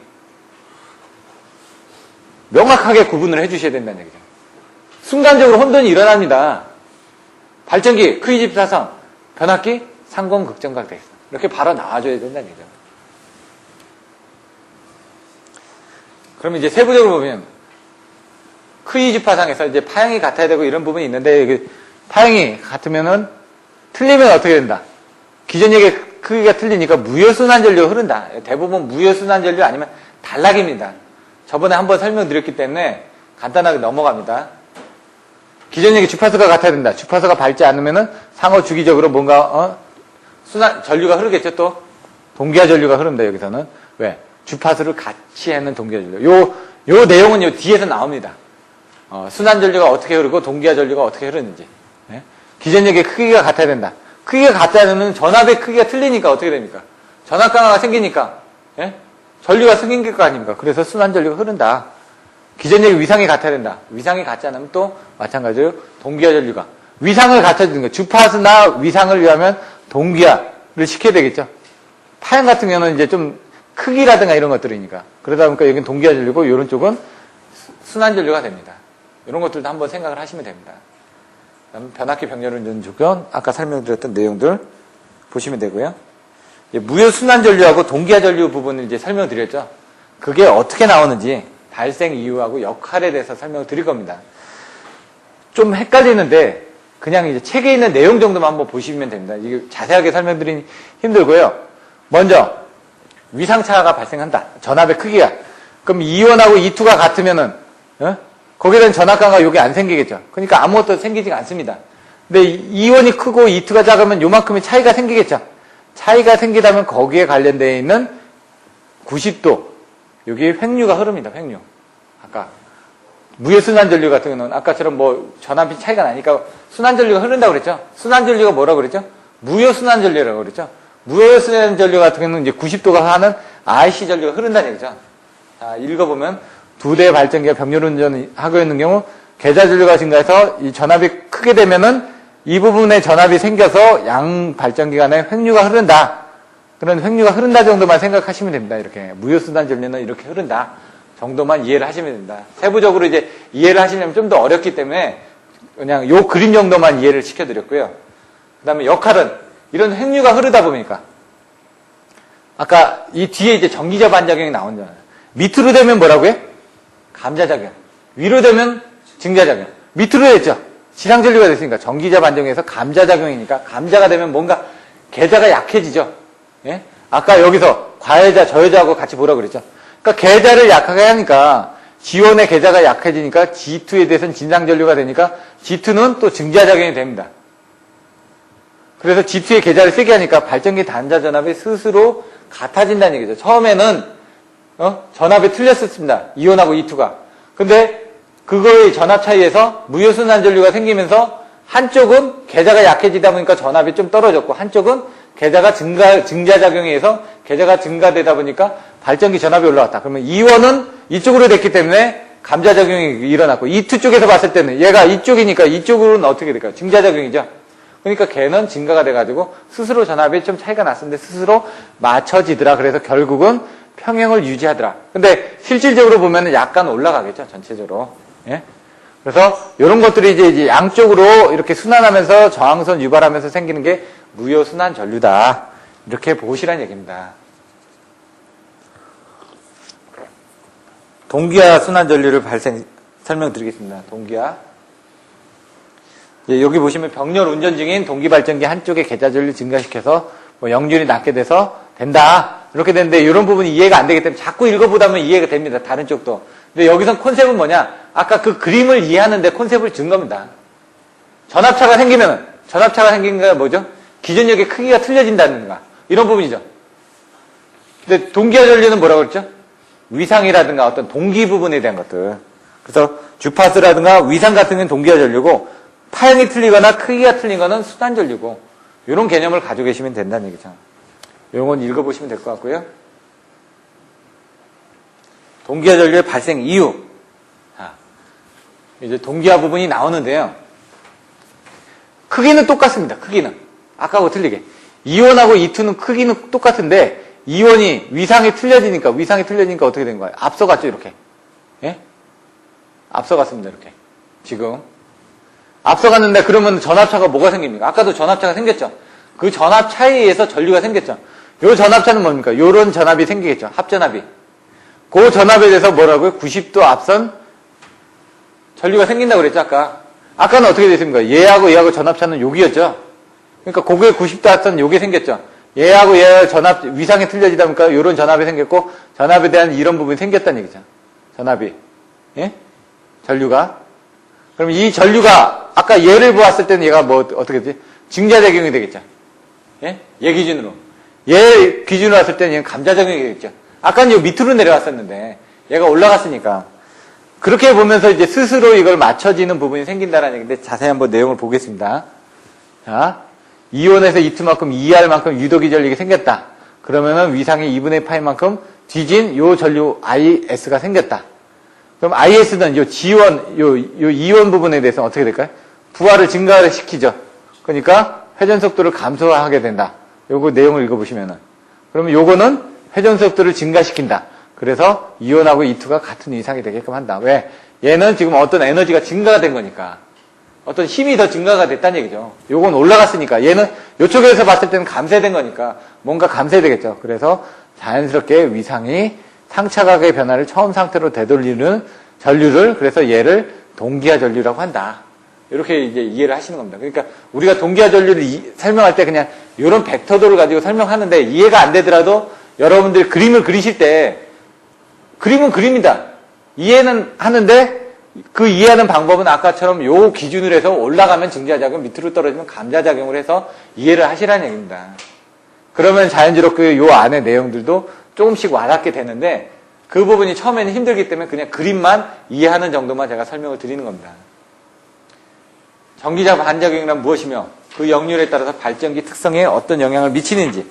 명확하게 구분을 해주셔야 된다는 얘기죠. 순간적으로 혼돈이 일어납니다. 발전기, 크이집 사상, 변압기, 상권 극정각 돼 있어. 이렇게 바로 나와줘야 된다는 얘기죠. 그러면 이제 세부적으로 보면 크이집 파상에서 이제 파형이 같아야 되고 이런 부분이 있는데 파형이 같으면은 틀리면 어떻게 된다? 기전력의 크기가 틀리니까 무효순환전류가 흐른다. 대부분 무효순환전류 아니면 단락입니다. 저번에 한번 설명드렸기 때문에 간단하게 넘어갑니다. 기전력의 주파수가 같아야 된다. 주파수가 밝지 않으면은 상호 주기적으로 뭔가 전류가 흐르겠죠. 또 동기화 전류가 흐릅니다. 여기서는 왜? 주파수를 같이 하는 동기화 전류. 요 내용은 요 뒤에서 나옵니다. 순환 전류가 어떻게 흐르고 동기화 전류가 어떻게 흐르는지. 네? 기전력의 크기가 같아야 된다. 크기가 같다면 전압의 크기가 틀리니까 어떻게 됩니까? 전압 강화가 생기니까 예? 전류가 생길 거 아닙니까? 그래서 순환 전류가 흐른다. 기전력의 위상이 같아야 된다. 위상이 같지 않으면 또 마찬가지로 동기화 전류가 위상을 갖춰주는 거예요. 주파수나 위상을 위하면 동기화를 시켜야 되겠죠. 파형 같은 경우는 이제 좀 크기라든가 이런 것들이니까. 그러다 보니까 여기는 동기화 전류고 이런 쪽은 순환 전류가 됩니다. 이런 것들도 한번 생각을 하시면 됩니다. 그다음 변압기 병렬 운전 조건 아까 설명드렸던 내용들 보시면 되고요. 무효 순환 전류하고 동기화 전류 부분을 이제 설명드렸죠. 그게 어떻게 나오는지 발생 이유하고 역할에 대해서 설명을 드릴 겁니다. 좀 헷갈리는데 그냥 이제 책에 있는 내용 정도만 한번 보시면 됩니다. 이게 자세하게 설명드리기 힘들고요. 먼저 위상차가 발생한다. 전압의 크기가. 그럼 E1하고 E2가 같으면은 거기에 대한 전압 강화가 여기 안 생기겠죠. 그러니까 아무것도 생기지가 않습니다. 근데 E1이 크고 E2가 작으면 요만큼의 차이가 생기겠죠. 차이가 생기다면 거기에 관련되어 있는 90도 여기 횡류가 흐릅니다. 횡류. 아까 무효순환전류 같은 경우는 아까처럼 전압이 차이가 나니까 순환전류가 흐른다고 그랬죠. 순환전류가 뭐라고 그랬죠? 무효순환전류라고 그랬죠. 무효순환전류 같은 경우는 이제 90도가 하는 RC 전류가 흐른다는 얘기죠. 자, 읽어보면 두 대의 발전기가 병렬운전을 하고 있는 경우 계좌 전류가 증가해서 이 전압이 크게 되면은 이 부분에 전압이 생겨서 양 발전기관에 횡류가 흐른다. 그런 횡류가 흐른다 정도만 생각하시면 됩니다. 이렇게 무효순환 전류는 이렇게 흐른다 정도만 이해를 하시면 됩니다. 세부적으로 이제 이해를 하시려면 좀 더 어렵기 때문에 그냥 요 그림 정도만 이해를 시켜드렸고요. 그 다음에 역할은 이런 횡류가 흐르다 보니까 아까 이 뒤에 이제 전기자 반작용이 나온잖아요. 밑으로 되면 뭐라고요? 감자작용. 위로 되면 증자작용. 밑으로 됐죠. 지상전류가 됐으니까 전기자 반작용에서 감자작용이니까 감자가 되면 뭔가 계자가 약해지죠. 예? 아까 여기서 과혜자, 저혜자하고 같이 보라고 그랬죠. 그러니까 계자를 약하게 하니까 G1의 계자가 약해지니까 G2에 대해서는 진상전류가 되니까 G2는 또 증자작용이 됩니다. 그래서 G2의 계자를 세게 하니까 발전기 단자 전압이 스스로 같아진다는 얘기죠. 처음에는 전압이 틀렸었습니다. 이온하고 E2가. 근데 그거의 전압 차이에서 무효순환 전류가 생기면서 한쪽은 계자가 약해지다 보니까 전압이 좀 떨어졌고 한쪽은 계자가 증자작용에 의해서 계자가 증가되다 보니까 발전기 전압이 올라갔다. 그러면 E1은 이쪽으로 됐기 때문에 감자작용이 일어났고 E2 쪽에서 봤을 때는 얘가 이쪽이니까 이쪽으로는 어떻게 될까요? 증자작용이죠. 그러니까 걔는 증가가 돼가지고 스스로 전압이 좀 차이가 났었는데 스스로 맞춰지더라. 그래서 결국은 평형을 유지하더라. 근데 실질적으로 보면은 약간 올라가겠죠. 전체적으로. 예? 그래서 이런 것들이 이제 양쪽으로 이렇게 순환하면서 저항선 유발하면서 생기는 게 무효순환 전류다. 이렇게 보시라는 얘기입니다. 동기화 순환 전류를 설명드리겠습니다. 동기화. 여기 보시면 병렬 운전 중인 동기발전기 한쪽의 계자 전류 증가시켜서 뭐 역률이 낮게 돼서 된다. 이렇게 되는데 이런 부분이 이해가 안 되기 때문에 자꾸 읽어보다면 이해가 됩니다. 다른 쪽도. 근데 여기선 콘셉트는 뭐냐? 아까 그 그림을 이해하는데 콘셉트를 준 겁니다. 전압차가 생긴 게 뭐죠? 기전력의 크기가 틀려진다든가 이런 부분이죠. 근데 동기화 전류는 뭐라고 그랬죠? 위상이라든가 어떤 동기 부분에 대한 것들. 그래서 주파수라든가 위상 같은 건 동기화 전류고 파형이 틀리거나 크기가 틀린 거는 순환 전류고 이런 개념을 가지고 계시면 된다는 얘기죠. 이런 건 읽어보시면 될 것 같고요. 동기화 전류의 발생 이유. 이제 동기화 부분이 나오는데요. 크기는 똑같습니다. 크기는. 아까하고 틀리게. 이온하고 E2는 크기는 똑같은데 이온이 위상이 틀려지니까 어떻게 된 거예요? 앞서갔죠, 이렇게. 예? 앞서갔습니다, 이렇게. 지금. 앞서갔는데 그러면 전압차가 뭐가 생깁니까? 아까도 전압차가 생겼죠. 그 전압 차이에 의해서 전류가 생겼죠. 요 전압차는 뭡니까? 요런 전압이 생기겠죠. 합전압이. 그 전압에 대해서 뭐라고요? 90도 앞선 전류가 생긴다고 그랬죠, 아까. 아까는 어떻게 됐습니까? 얘하고 전압차는 여기였죠. 그러니까 고개 90도 앞선 요게 생겼죠. 얘하고 전압, 위상이 틀려지다 보니까 요런 전압이 생겼고, 전압에 대한 이런 부분이 생겼다는 얘기죠. 전압이. 예? 전류가. 그럼 이 전류가, 아까 얘를 보았을 때는 얘가 뭐, 어떻게 되지? 증자작용이 되겠죠. 예? 얘 기준으로. 얘 기준으로 봤을 때는 얘는 감자작용이 되겠죠. 아까는 요 밑으로 내려왔었는데, 얘가 올라갔으니까. 그렇게 보면서 이제 스스로 이걸 맞춰지는 부분이 생긴다는 얘기인데, 자세히 한번 내용을 보겠습니다. 자, 이온에서 E2만큼 ER만큼 유도기 전력이 생겼다. 그러면은 위상의 2분의 파이만큼 뒤진 요 전류 IS가 생겼다. 그럼 IS는 요 G1, 요 이온 부분에 대해서 어떻게 될까요? 부하를 증가를 시키죠. 그러니까 회전 속도를 감소하게 된다. 요거 내용을 읽어보시면은. 그러면 요거는 회전 속도를 증가시킨다. 그래서 이온하고 E2가 같은 위상이 되게끔 한다. 왜? 얘는 지금 어떤 에너지가 증가가 된 거니까. 어떤 힘이 더 증가가 됐다는 얘기죠. 요건 올라갔으니까. 얘는 요쪽에서 봤을 때는 감쇄된 거니까 뭔가 감쇄되겠죠. 그래서 자연스럽게 위상이 상차각의 변화를 처음 상태로 되돌리는 전류를, 그래서 얘를 동기화 전류라고 한다. 이렇게 이제 이해를 하시는 겁니다. 그러니까 우리가 동기화 전류를 설명할 때 그냥 이런 벡터도를 가지고 설명하는데 이해가 안 되더라도 여러분들 그림을 그리실 때 그림은 그림이다. 이해는 하는데 그 이해하는 방법은 아까처럼 요 기준으로 해서 올라가면 증자작용, 밑으로 떨어지면 감자작용을 해서 이해를 하시라는 얘기입니다. 그러면 자연스럽게 요 안의 내용들도 조금씩 와닿게 되는데 그 부분이 처음에는 힘들기 때문에 그냥 그림만 이해하는 정도만 제가 설명을 드리는 겁니다. 전기자 반작용이란 무엇이며 그 역률에 따라서 발전기 특성에 어떤 영향을 미치는지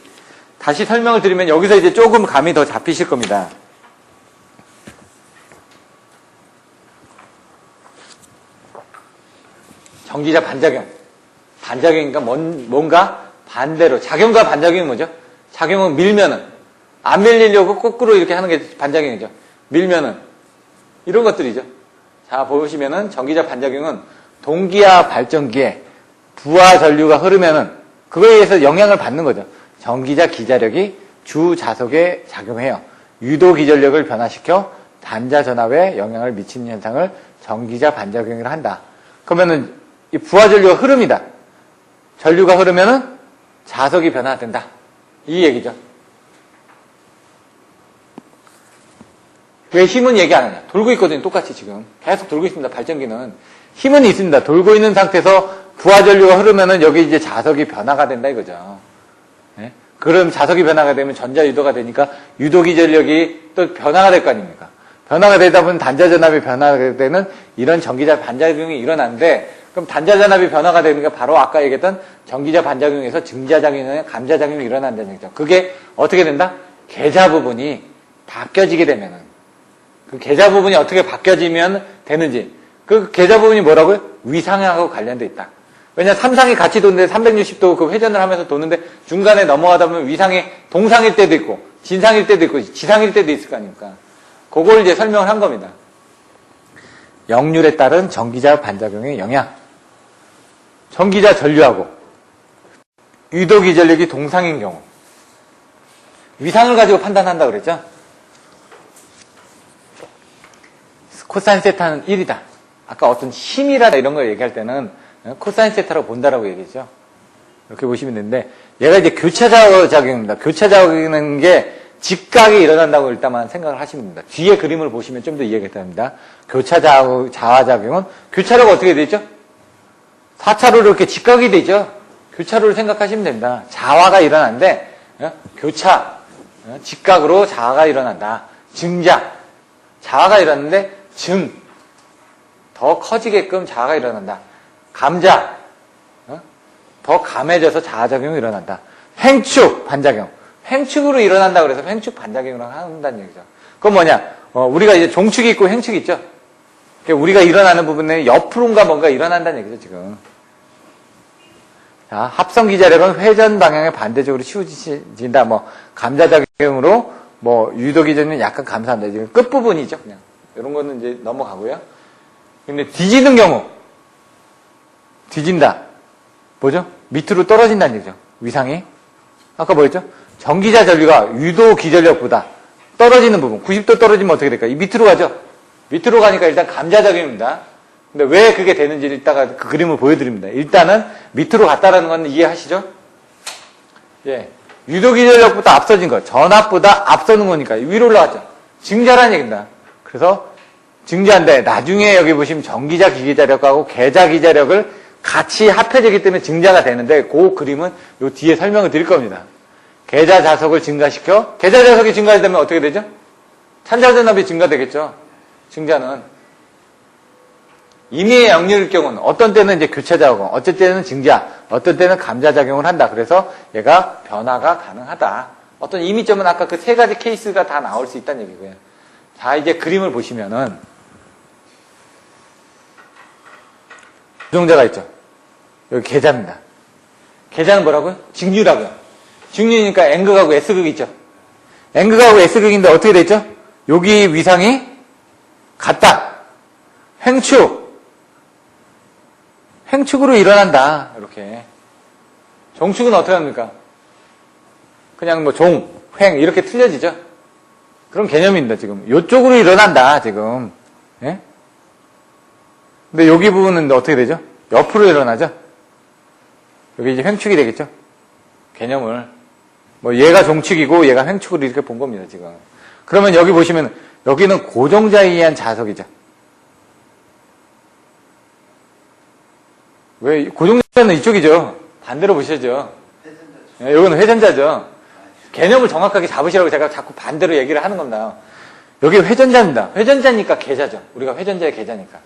다시 설명을 드리면 여기서 이제 조금 감이 더 잡히실 겁니다. 전기자 반작용. 반작용이니까 뭔가 반대로. 작용과 반작용이 뭐죠? 작용은 밀면은. 안 밀리려고 거꾸로 이렇게 하는 게 반작용이죠. 밀면은. 이런 것들이죠. 자, 보시면은 전기자 반작용은 동기화 발전기에 부하 전류가 흐르면은 그거에 의해서 영향을 받는 거죠. 전기자 기자력이 주 자석에 작용해요. 유도 기전력을 변화시켜 단자 전압에 영향을 미치는 현상을 전기자 반작용이라 한다. 그러면은 이 부하 전류가 흐릅니다. 전류가 흐르면은 자석이 변화된다. 이 얘기죠. 왜 힘은 얘기 안 하냐? 돌고 있거든요. 똑같이 지금. 계속 돌고 있습니다. 발전기는. 힘은 있습니다. 돌고 있는 상태에서 부하 전류가 흐르면은 여기 이제 자석이 변화가 된다 이거죠. 네? 그럼 자석이 변화가 되면 전자 유도가 되니까 유도 기전력이 또 변화가 될 거 아닙니까? 변화가 되다 보면 단자 전압이 변화가 되는 이런 전기자 반작용이 일어나는데 그럼 단자 전압이 변화가 되는 게 바로 아까 얘기했던 전기자 반작용에서 증자작용이나 감자작용이 일어난다는 얘기죠. 그게 어떻게 된다? 계자 부분이 바뀌어지게 되면은 그 계자 부분이 어떻게 바뀌어지면 되는지 그 계자 부분이 뭐라고요? 위상하고 관련돼 있다. 왜냐 삼상이 같이 도는데 360도 그 회전을 하면서 도는데 중간에 넘어가다 보면 위상이 동상일 때도 있고 진상일 때도 있고 지상일 때도 있을 거 아닙니까? 그걸 이제 설명을 한 겁니다. 역률에 따른 전기자 반작용의 영향. 전기자 전류하고 유도 기전력이 동상인 경우 위상을 가지고 판단한다 그랬죠? 코사인 세타는 1이다. 아까 어떤 힘이라다 이런 걸 얘기할 때는 코사인 세타로 본다라고 얘기했죠. 이렇게 보시면 되는데 얘가 이제 교차작용입니다. 교차작용이라는 게 직각이 일어난다고 일단만 생각을 하시면 됩니다. 뒤에 그림을 보시면 좀 더 이해가 됩니다. 자화작용은 교차로가 어떻게 되죠? 4차로로 이렇게 직각이 되죠. 교차로를 생각하시면 됩니다. 자화가 일어나는데 교차, 직각으로 자화가 일어난다. 증자, 자화가 일어났는데 증, 더 커지게끔 자화가 일어난다. 감자, 더 감해져서 자화작용이 일어난다. 횡축, 반작용. 횡축으로 일어난다 그래서 횡축 반작용을 한다는 얘기죠. 그건 뭐냐? 우리가 이제 종축이 있고 횡축이 있죠. 우리가 일어나는 부분에 옆으로인가 뭔가 일어난다는 얘기죠, 지금. 자, 합성 기자력은 회전 방향에 반대적으로 치우쳐진다. 감자작용으로, 유도 기전은 약간 감소한다. 지금 끝부분이죠, 그냥. 이런 거는 이제 넘어가고요. 근데 뒤지는 경우, 뒤진다. 뭐죠? 밑으로 떨어진다는 얘기죠. 위상이. 아까 뭐였죠? 전기자 전류가 유도 기전력보다 떨어지는 부분, 90도 떨어지면 어떻게 될까요? 이 밑으로 가죠? 밑으로 가니까 일단 감자작용입니다. 근데 왜 그게 되는지 이따가 그 그림을 보여드립니다. 일단은 밑으로 갔다라는 건 이해하시죠? 예. 유도 기전력보다 앞서진 거, 전압보다 앞서는 거니까 위로 올라갔죠. 증자라는 얘기입니다. 그래서 증자인데 나중에 여기 보시면 전기자 기자력하고 계자 기자력을 같이 합해지기 때문에 증자가 되는데 그 그림은 요 뒤에 설명을 드릴 겁니다. 계자 자석을 증가시켜 계자 자석이 증가되면 어떻게 되죠? 찬자 전압이 증가되겠죠. 증자는 임의의 역률일 경우는 어떤 때는 이제 교차작용, 어떤 때는 증자, 어떤 때는 감자작용을 한다. 그래서 얘가 변화가 가능하다. 어떤 임의점은 아까 그 세 가지 케이스가 다 나올 수 있다는 얘기고요. 자, 이제 그림을 보시면은 부정자가 있죠. 여기 계자입니다. 계자는 뭐라고요? 직류라고요. 직류니까 N극하고 S극이 있죠. N극하고 S극인데 어떻게 돼 있죠? 여기 위상이 같다. 횡축으로 일어난다. 이렇게. 종축은 어떻게 합니까? 그냥 횡 이렇게 틀려지죠. 그런 개념입니다. 지금 이쪽으로 일어난다. 지금. 예? 근데 여기 부분은 어떻게 되죠? 옆으로 일어나죠. 여기 이제 횡축이 되겠죠. 개념을 얘가 종축이고 얘가 횡축으로 이렇게 본 겁니다. 지금. 그러면 여기 보시면 여기는 고정자에 의한 자석이죠. 왜 고정자는 이쪽이죠. 반대로 보셔야죠. 예, 여기는 회전자죠. 개념을 정확하게 잡으시라고 제가 자꾸 반대로 얘기를 하는 겁니다. 여기 회전자입니다. 회전자니까 계자죠. 우리가 회전자의 계자니까.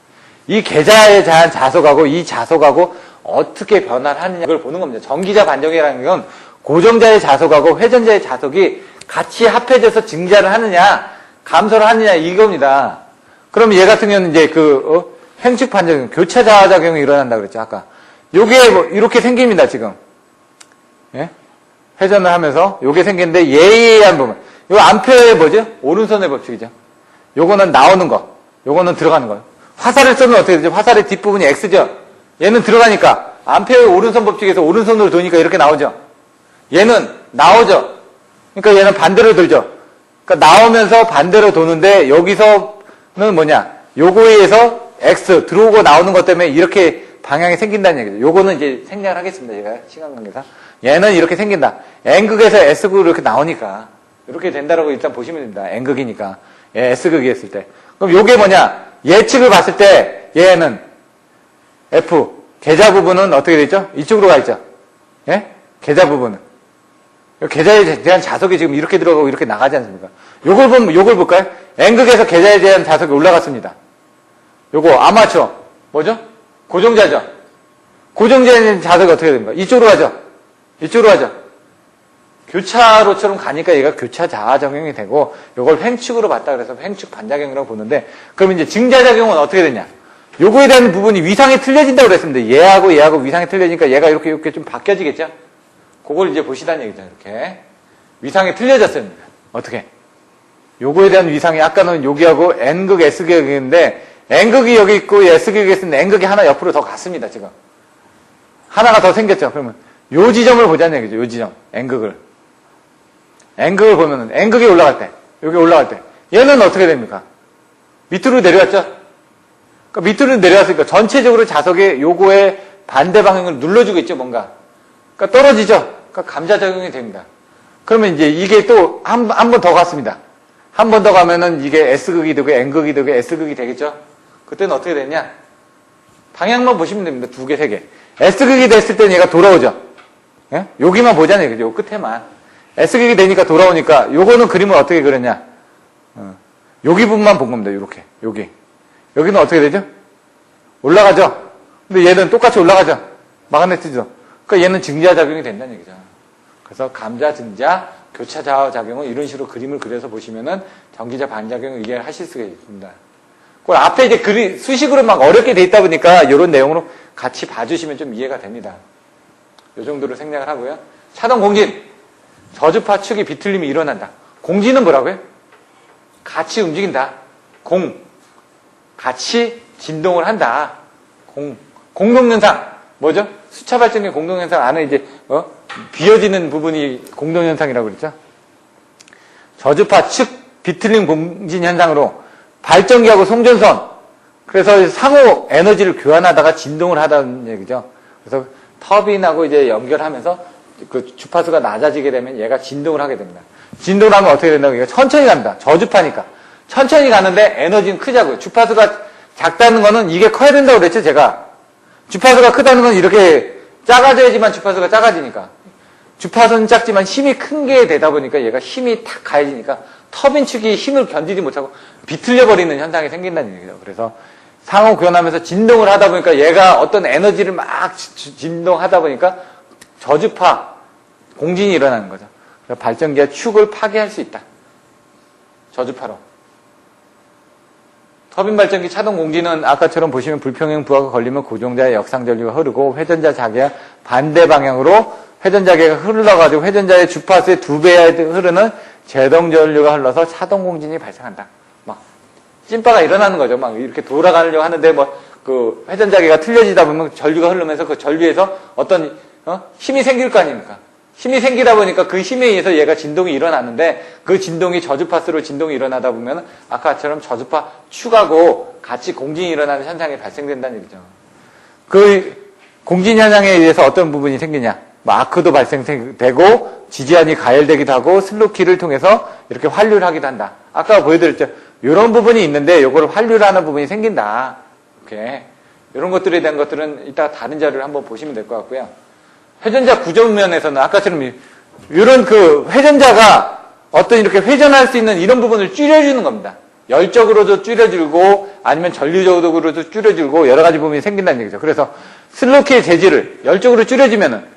이 계자에 대한 자석하고 이 자석하고 어떻게 변화를 하느냐를 보는 겁니다. 전기자 반작용이라는 건 고정자의 자석하고 회전자의 자석이 같이 합해져서 증자를 하느냐, 감소를 하느냐 이겁니다. 그럼 얘 같은 경우는 이제 횡축 반작용, 교차 자화작용이 일어난다 그랬죠, 아까. 요게 뭐 이렇게 생깁니다, 지금. 예? 회전을 하면서 요게 생기는데 예의한 부분. 요 암페어의 뭐죠? 오른손의 법칙이죠. 요거는 나오는 거. 요거는 들어가는 거예요. 화살을 쏘면 어떻게 되죠? 화살의 뒷부분이 X죠? 얘는 들어가니까 암페어의 오른손 법칙에서 오른손으로 도니까 이렇게 나오죠? 얘는 나오죠? 그러니까 얘는 반대로 돌죠? 그러니까 나오면서 반대로 도는데 여기서는 뭐냐? 요거에 의해서 X 들어오고 나오는 것 때문에 이렇게 방향이 생긴다는 얘기죠. 요거는 이제 생략을 하겠습니다. 제가 시간 관계상. 얘는 이렇게 생긴다. N극에서 S극으로 이렇게 나오니까 이렇게 된다라고 일단 보시면 됩니다. N극이니까. 예, S극이 했을 때. 그럼 요게 뭐냐? 예측을 봤을 때 얘는 F 계좌 부분은 어떻게 되죠? 이쪽으로 가 있죠. 예? 계좌 부분은. 계좌에 대한 자석이 지금 이렇게 들어가고 이렇게 나가지 않습니까? 요걸 볼까요? N극에서 계좌에 대한 자석이 올라갔습니다. 요거 아마추어 뭐죠? 고정자죠. 고정자의 자석이 어떻게 됩니까? 이쪽으로 가죠. 이쪽으로 가죠. 교차로처럼 가니까 얘가 교차 자아작용이 되고 요걸 횡축으로 봤다 그래서 횡축 반작용이라고 보는데 그럼 이제 증자작용은 어떻게 되냐? 요거에 대한 부분이 위상이 틀려진다고 그랬습니다. 얘하고 위상이 틀려지니까 얘가 이렇게 좀 바뀌어지겠죠? 그걸 이제 보시다는 얘기죠. 이렇게 위상이 틀려졌어요. 어떻게? 요거에 대한 위상이 아까는 여기하고 N극, S극인데 N극이 여기 있고 S극이 있으면 N극이 하나 옆으로 더 갔습니다. 지금 하나가 더 생겼죠. 그러면 요 지점을 보자는 얘기죠. 요 지점 N극을 보면은 N극이 올라갈 때 여기 올라갈 때 얘는 어떻게 됩니까? 밑으로 내려왔죠. 그러니까 밑으로 내려왔으니까 전체적으로 자석의 요거의 반대 방향을 눌러주고 있죠. 뭔가 그러니까 떨어지죠. 그러니까 감자작용이 됩니다. 그러면 이제 이게 또 한 번 더 갔습니다. 한 번 더 가면은 이게 S극이 되고 N극이 되고 S극이 되겠죠? 그때는 어떻게 되냐? 방향만 보시면 됩니다. 2개, 3개. S극이 됐을 때는 얘가 돌아오죠? 예? 여기만 보자는 얘기죠. 요 끝에만. S극이 되니까 돌아오니까 요거는 그림을 어떻게 그렸냐? 여기 부분만 본 겁니다. 요렇게. 여기. 여기는 어떻게 되죠? 올라가죠? 근데 얘는 똑같이 올라가죠? 마그네티죠? 그러니까 얘는 증자작용이 된다는 얘기죠. 그래서 감자, 증자, 교차 좌우작용은 이런 식으로 그림을 그려서 보시면은 전기자 반작용을 이해하실 수가 있습니다. 그 앞에 이제 수식으로 막 어렵게 돼 있다 보니까 이런 내용으로 같이 봐주시면 좀 이해가 됩니다. 이 정도로 생략을 하고요. 차동 공진. 저주파 축이 비틀림이 일어난다. 공진은 뭐라고요? 같이 움직인다. 같이 진동을 한다. 공동현상. 뭐죠? 수차 발전의 공동현상 안에 이제, 비어지는 부분이 공동현상이라고 그랬죠? 저주파 축 비틀림 공진 현상으로 발전기하고 송전선. 그래서 상호 에너지를 교환하다가 진동을 하다는 얘기죠. 그래서 터빈하고 이제 연결하면서 그 주파수가 낮아지게 되면 얘가 진동을 하게 됩니다. 진동을 하면 어떻게 된다고? 얘가 천천히 갑니다. 저주파니까. 천천히 가는데 에너지는 크자고요. 주파수가 작다는 거는 이게 커야 된다고 그랬죠, 제가. 주파수가 크다는 건 이렇게 작아져야지만 주파수가 작아지니까. 주파수는 작지만 힘이 큰 게 되다 보니까 얘가 힘이 탁 가해지니까 터빈 축이 힘을 견디지 못하고 비틀려버리는 현상이 생긴다는 얘기죠. 그래서 상호 교환하면서 진동을 하다 보니까 얘가 어떤 에너지를 막 진동하다 보니까 저주파, 공진이 일어나는 거죠. 그래서 발전기가 축을 파괴할 수 있다. 저주파로. 터빈 발전기 차동 공진은 아까처럼 보시면 불평형 부하가 걸리면 고정자의 역상전류가 흐르고 회전자 자개가 반대 방향으로 회전자개가 흘러가지고 회전자의 주파수의 2배에 흐르는 제동전류가 흘러서 차동 공진이 발생한다. 막 찐빠가 일어나는 거죠. 막 이렇게 돌아가려고 하는데 그 회전자개가 틀려지다 보면 전류가 흐르면서 그 전류에서 어떤 힘이 생길 거 아닙니까? 힘이 생기다 보니까 그 힘에 의해서 얘가 진동이 일어나는데 그 진동이 저주파수로 진동이 일어나다 보면 아까처럼 저주파 축하고 같이 공진이 일어나는 현상이 발생된다는 얘기죠. 그 공진 현상에 의해서 어떤 부분이 생기냐? 아크도 발생되고 지지안이 가열되기도 하고 슬로키를 통해서 이렇게 환류를 하기도 한다. 아까 보여드렸죠. 이런 부분이 있는데 이거를 환류를 하는 부분이 생긴다. 이렇게 이런 것들에 대한 것들은 이따 다른 자료를 한번 보시면 될 것 같고요. 회전자 구조면에서는 아까처럼 이런 그 회전자가 어떤 이렇게 회전할 수 있는 이런 부분을 줄여주는 겁니다. 열적으로도 줄여주고 아니면 전류적으로도 줄여주고 여러 가지 부분이 생긴다는 얘기죠. 그래서 슬로키의 재질을 열적으로 줄여주면은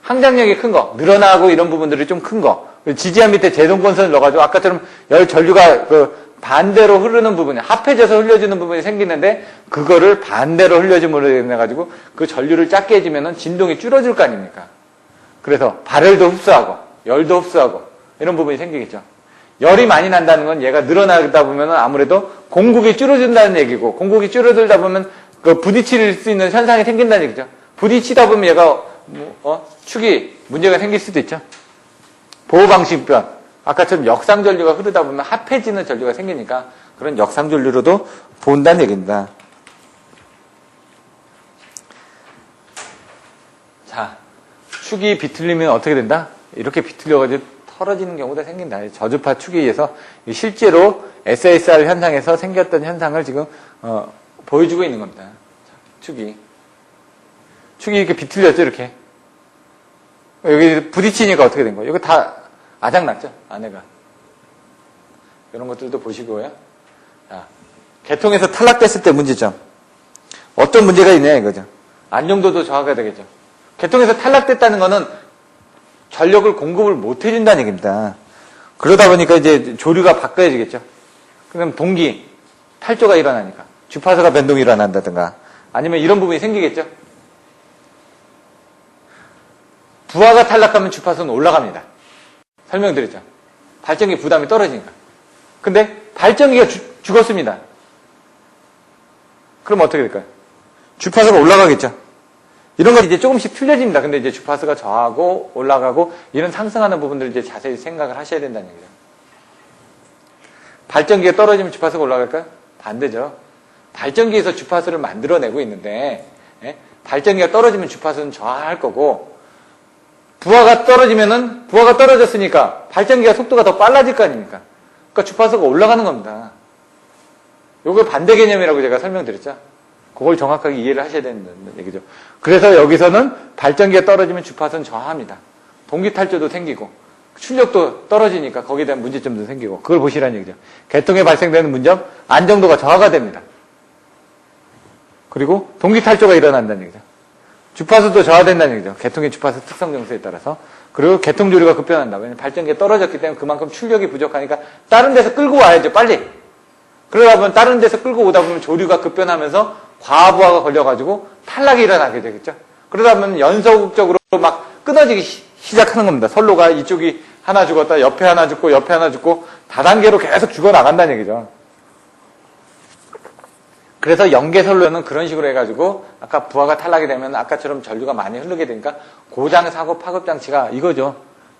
항장력이 큰 거, 늘어나고 이런 부분들이 좀 큰 거. 지지한 밑에 제동건선을 넣어가지고 아까처럼 전류가 반대로 흐르는 부분이, 합해져서 흘려주는 부분이 생기는데, 그거를 반대로 흘려줌으로 인해가지고, 그 전류를 작게 해주면은 진동이 줄어들 거 아닙니까? 그래서 발열도 흡수하고, 열도 흡수하고, 이런 부분이 생기겠죠. 열이 많이 난다는 건 얘가 늘어나다 보면은 아무래도 공국이 줄어든다는 얘기고, 공국이 줄어들다 보면 그 부딪힐 수 있는 현상이 생긴다는 얘기죠. 부딪히다 보면 얘가, 축이 문제가 생길 수도 있죠. 보호방식변. 아까처럼 역상전류가 흐르다 보면 합해지는 전류가 생기니까 그런 역상전류로도 본다는 얘기입니다. 자, 축이 비틀리면 어떻게 된다? 이렇게 비틀려가지고 털어지는 경우가 생긴다. 저주파 축에 의해서 실제로 SSR 현상에서 생겼던 현상을 지금 보여주고 있는 겁니다. 자, 축이 이렇게 비틀렸죠, 이렇게. 여기 부딪히니까 어떻게 된 거예요? 이거 다 아작났죠, 안에가. 이런 것들도 보시고요. 자, 개통에서 탈락됐을 때 문제점. 어떤 문제가 있냐 이거죠. 안정도도 저하가 되겠죠. 개통에서 탈락됐다는 거는 전력을 공급을 못 해준다는 얘기입니다. 그러다 보니까 이제 조류가 바꿔야지겠죠. 그럼 동기, 탈조가 일어나니까. 주파수가 변동이 일어난다든가. 아니면 이런 부분이 생기겠죠. 부하가 탈락하면 주파수는 올라갑니다. 설명드렸죠. 발전기 부담이 떨어지니까. 근데 발전기가 죽었습니다. 그럼 어떻게 될까요? 주파수가 올라가겠죠. 이런 건 이제 조금씩 틀려집니다. 근데 이제 주파수가 저하고 올라가고 이런 상승하는 부분들을 이제 자세히 생각을 하셔야 된다는 얘기죠. 발전기가 떨어지면 주파수가 올라갈까요? 반대죠. 발전기에서 주파수를 만들어내고 있는데, 발전기가 떨어지면 주파수는 저하할 거고, 부하가 떨어졌으니까 발전기가 속도가 더 빨라질 거 아닙니까? 그러니까 주파수가 올라가는 겁니다. 요걸 반대 개념이라고 제가 설명드렸죠. 그걸 정확하게 이해를 하셔야 된다는 얘기죠. 그래서 여기서는 발전기가 떨어지면 주파수는 저하합니다. 동기 탈조도 생기고 출력도 떨어지니까 거기에 대한 문제점도 생기고 그걸 보시라는 얘기죠. 개통에 발생되는 문제점, 안정도가 저하가 됩니다. 그리고 동기 탈조가 일어난다는 얘기죠. 주파수도 저하된다는 얘기죠. 개통의 주파수 특성 정수에 따라서. 그리고 개통 조류가 급변한다. 왜냐면 발전기가 떨어졌기 때문에 그만큼 출력이 부족하니까 다른 데서 끌고 와야죠. 빨리. 그러다 보면 다른 데서 끌고 오다 보면 조류가 급변하면서 과부하가 걸려가지고 탈락이 일어나게 되겠죠. 그러다 보면 연속적으로 막 끊어지기 시작하는 겁니다. 선로가 이쪽이 하나 죽었다, 옆에 하나 죽고, 옆에 하나 죽고 다단계로 계속 죽어나간다는 얘기죠. 그래서 연계선로는 그런 식으로 해가지고 아까 부하가 탈락이 되면 아까처럼 전류가 많이 흐르게 되니까 고장, 사고, 파급 장치가 이거죠.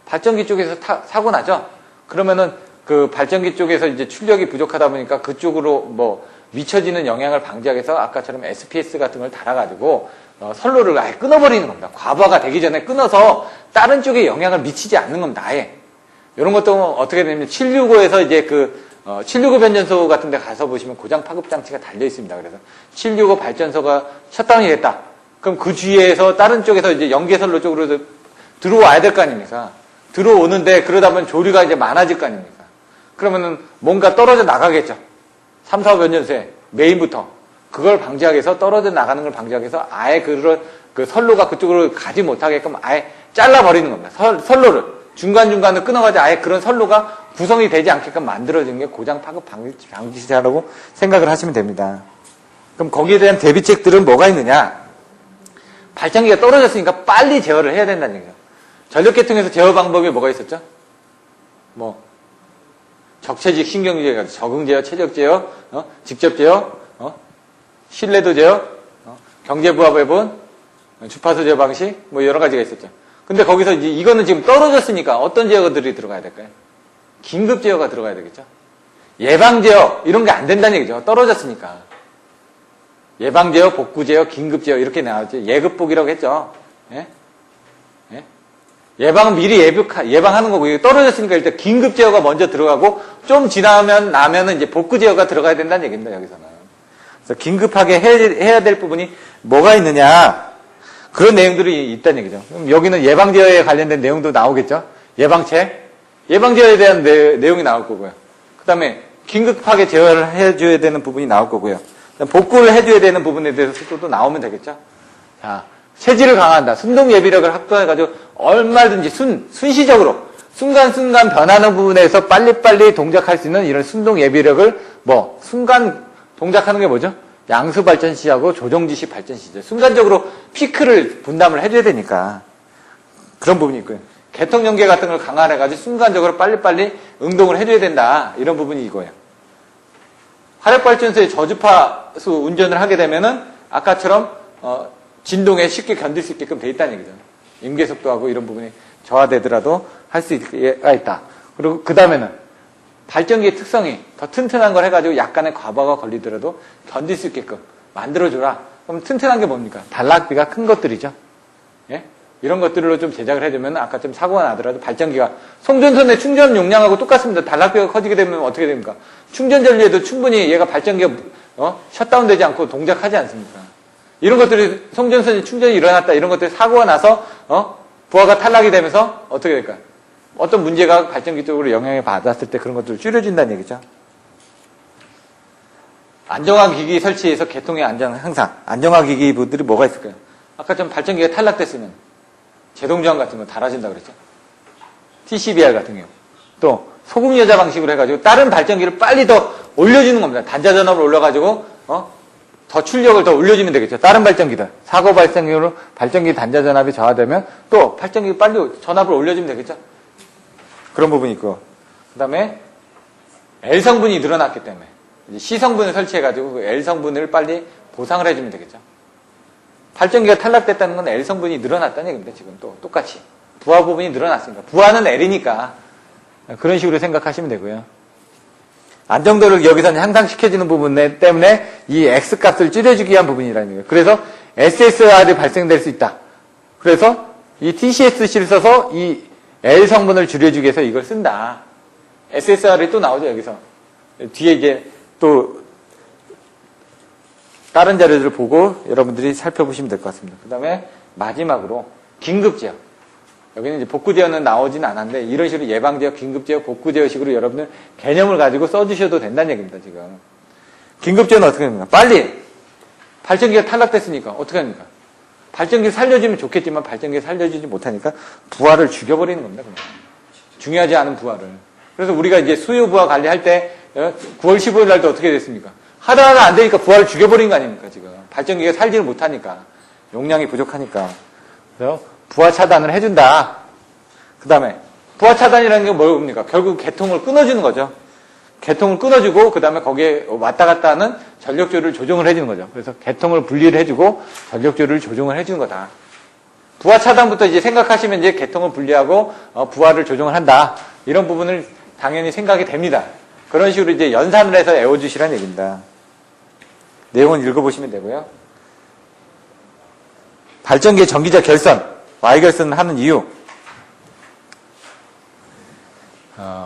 발전기 쪽에서 사고 나죠. 그러면은 그 발전기 쪽에서 이제 출력이 부족하다 보니까 그쪽으로 뭐 미쳐지는 영향을 방지하기 위해서 아까처럼 SPS 같은 걸 달아가지고 선로를 아예 끊어버리는 겁니다. 과부하가 되기 전에 끊어서 다른 쪽에 영향을 미치지 않는 겁니다. 아예. 이런 것도 어떻게 되냐면 765에서 이제 765 변전소 같은 데 가서 보시면 고장 파급 장치가 달려 있습니다. 그래서 765 발전소가 셧다운이 됐다. 그럼 그 주위에서 다른 쪽에서 이제 연계선로 쪽으로 들어와야 될 거 아닙니까? 들어오는데 그러다 보면 조류가 이제 많아질 거 아닙니까? 그러면은 뭔가 떨어져 나가겠죠. 3, 4, 5 변전소에 메인부터. 그걸 방지하기 위해서 떨어져 나가는 걸 방지하기 위해서 아예 그 선로가 그쪽으로 가지 못하게끔 아예 잘라버리는 겁니다. 선로를. 중간중간을 끊어가지고 아예 그런 선로가 구성이 되지 않게끔 만들어진 게 고장 파급 방지자라고 생각을 하시면 됩니다. 그럼 거기에 대한 대비책들은 뭐가 있느냐? 발전기가 떨어졌으니까 빨리 제어를 해야 된다는 얘기죠. 전력계통에서 제어 방법이 뭐가 있었죠? 적체직 신경제어, 적응제어, 체력제어, 직접제어, 신뢰도 제어, 경제부하 배분, 주파수 제어 방식, 여러 가지가 있었죠. 근데 거기서 이제 이거는 지금 떨어졌으니까 어떤 제어들이 들어가야 될까요? 긴급 제어가 들어가야 되겠죠. 예방 제어 이런 게 안 된다는 얘기죠. 떨어졌으니까. 예방 제어, 복구 제어, 긴급 제어 이렇게 나왔죠. 예급복이라고 했죠. 예? 예? 예방은 미리 예방하는 거고 떨어졌으니까 일단 긴급 제어가 먼저 들어가고 좀 나면은 이제 복구 제어가 들어가야 된다는 얘기입니다. 여기서는. 그래서 긴급하게 해야 될 부분이 뭐가 있느냐? 그런 내용들이 있다는 얘기죠. 그럼 여기는 예방제어에 관련된 내용도 나오겠죠. 예방제어에 대한 내용이 나올 거고요. 그 다음에 긴급하게 제어를 해줘야 되는 부분이 나올 거고요. 복구를 해줘야 되는 부분에 대해서 또 나오면 되겠죠. 자, 체질을 강화한다. 순동 예비력을 확보해가지고 얼마든지 순시적으로 순간순간 변하는 부분에서 빨리빨리 동작할 수 있는 이런 순동 예비력을 순간 동작하는 게 뭐죠? 양수 발전시하고 조정지시 발전시죠. 순간적으로 피크를 분담을 해줘야 되니까. 그런 부분이 있고요. 개통연계 같은 걸 강화해가지고 순간적으로 빨리빨리 응동을 해줘야 된다. 이런 부분이 이거예요. 화력발전소의 저주파수 운전을 하게 되면은 아까처럼 진동에 쉽게 견딜 수 있게끔 돼 있다는 얘기죠. 임계속도하고 이런 부분이 저하되더라도 할 수 있다. 그리고 그 다음에는 발전기의 특성이 더 튼튼한 걸 해가지고 약간의 과부하가 걸리더라도 견딜 수 있게끔 만들어줘라. 그럼 튼튼한 게 뭡니까? 단락비가 큰 것들이죠. 예? 이런 것들로 좀 제작을 해주면 아까 좀 사고가 나더라도 발전기가 송전선의 충전 용량하고 똑같습니다. 단락비가 커지게 되면 어떻게 됩니까? 충전 전류에도 충분히 얘가 발전기가 셧다운 되지 않고 동작하지 않습니까? 이런 것들이 송전선이 충전이 일어났다 이런 것들이 사고가 나서 부하가 탈락이 되면서 어떻게 될까요? 어떤 문제가 발전기 쪽으로 영향을 받았을 때 그런 것들을 줄여준다는 얘기죠. 안정화 기기 설치해서 개통의 안전 향상. 안정화 기기들이 뭐가 있을까요? 아까 좀 발전기가 탈락됐으면 제동저항 같은 거 달아준다고 그랬죠. TCBR 같은 경우. 또 소금 여자 방식으로 해가지고 다른 발전기를 빨리 더 올려주는 겁니다. 단자 전압을 올려가지고 더 출력을 더 올려주면 되겠죠. 다른 발전기들. 사고 발생으로 발전기 단자 전압이 저하되면 또 발전기 빨리 전압을 올려주면 되겠죠. 그런 부분이 있고. 그 다음에 L성분이 늘어났기 때문에 이제 C성분을 설치해가지고 그 L성분을 빨리 보상을 해주면 되겠죠. 발전기가 탈락됐다는 건 L성분이 늘어났다는 얘기입니다. 지금 또 똑같이. 부하 부분이 늘어났으니까. 부하는 L이니까 그런 식으로 생각하시면 되고요. 안정도를 여기서는 향상시켜주는 부분 때문에 이 X값을 줄여주기 위한 부분이라는 거예요. 그래서 SSR이 발생될 수 있다. 그래서 이 TCSC를 써서 이 L 성분을 줄여주기 위해서 이걸 쓴다. SSR이 또 나오죠, 여기서. 뒤에 이제 또 다른 자료들을 보고 여러분들이 살펴보시면 될 것 같습니다. 그 다음에 마지막으로 긴급제어. 여기는 이제 복구제어는 나오진 않았는데 이런 식으로 예방제어, 긴급제어, 복구제어식으로 여러분들 개념을 가지고 써주셔도 된다는 얘기입니다, 지금. 긴급제어는 어떻게 됩니까? 빨리 발전기가 탈락됐으니까 어떻게 합니까? 발전기를 살려주면 좋겠지만 발전기를 살려주지 못하니까 부하를 죽여버리는 겁니다, 그냥. 중요하지 않은 부하를. 그래서 우리가 이제 수요 부하 관리할 때 9월 15일 날도 어떻게 됐습니까? 하다가 안 되니까 부하를 죽여버린 거 아닙니까, 지금. 발전기가 살지를 못하니까. 용량이 부족하니까. 그래서 부하 차단을 해준다. 그 다음에 부하 차단이라는 게 뭡니까? 결국 개통을 끊어주는 거죠. 개통을 끊어주고 그 다음에 거기에 왔다 갔다 하는 전력조를 조정을 해주는 거죠. 그래서 개통을 분리를 해주고 전력조를 조정을 해주는 거다. 부하 차단부터 이제 생각하시면 이제 개통을 분리하고 부하를 조정을 한다. 이런 부분을 당연히 생각이 됩니다. 그런 식으로 이제 연산을 해서 외워주시라는 얘기입니다. 내용은 읽어보시면 되고요. 발전기의 전기자 결선, Y결선을 하는 이유.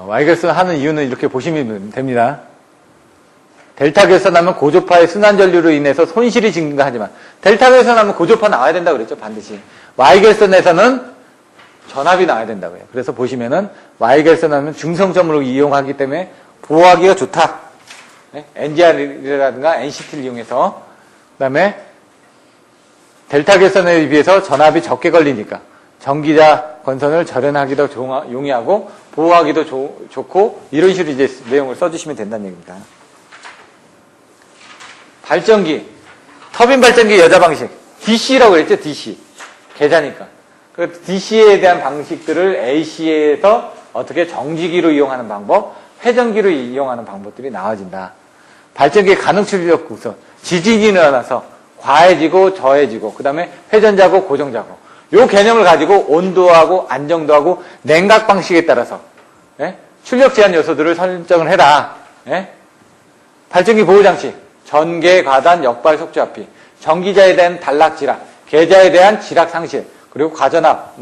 Y결선을 하는 이유는 이렇게 보시면 됩니다. 델타 결선하면 고조파의 순환전류로 인해서 손실이 증가하지만 델타 결선하면 고조파 나와야 된다고 그랬죠, 반드시. Y결선에서는 전압이 나와야 된다고요. 그래서 보시면은 Y결선하면 중성점으로 이용하기 때문에 보호하기가 좋다. NGR이라든가 NCT를 이용해서. 그 다음에 델타 결선에 비해서 전압이 적게 걸리니까 전기자 건선을 절연하기도 용이하고 보호하기도 좋고 이런 식으로 이제 내용을 써주시면 된다는 얘기입니다. 발전기, 터빈 발전기 여자 방식, DC라고 했죠, DC. 계좌니까. 그 DC에 대한 방식들을 AC에서 어떻게 정지기로 이용하는 방법, 회전기로 이용하는 방법들이 나와진다. 발전기의 가능 출력 구성, 지진이 일어나서 과해지고 저해지고 그 다음에 회전자고 고정자고 요 개념을 가지고 온도하고 안정도하고 냉각 방식에 따라서 출력 제한 요소들을 설정을 해라. 발전기 보호장치, 전개, 과단, 역발, 속주압비, 전기자에 대한 단락 지락, 계자에 대한 지락 상실, 그리고 과전압,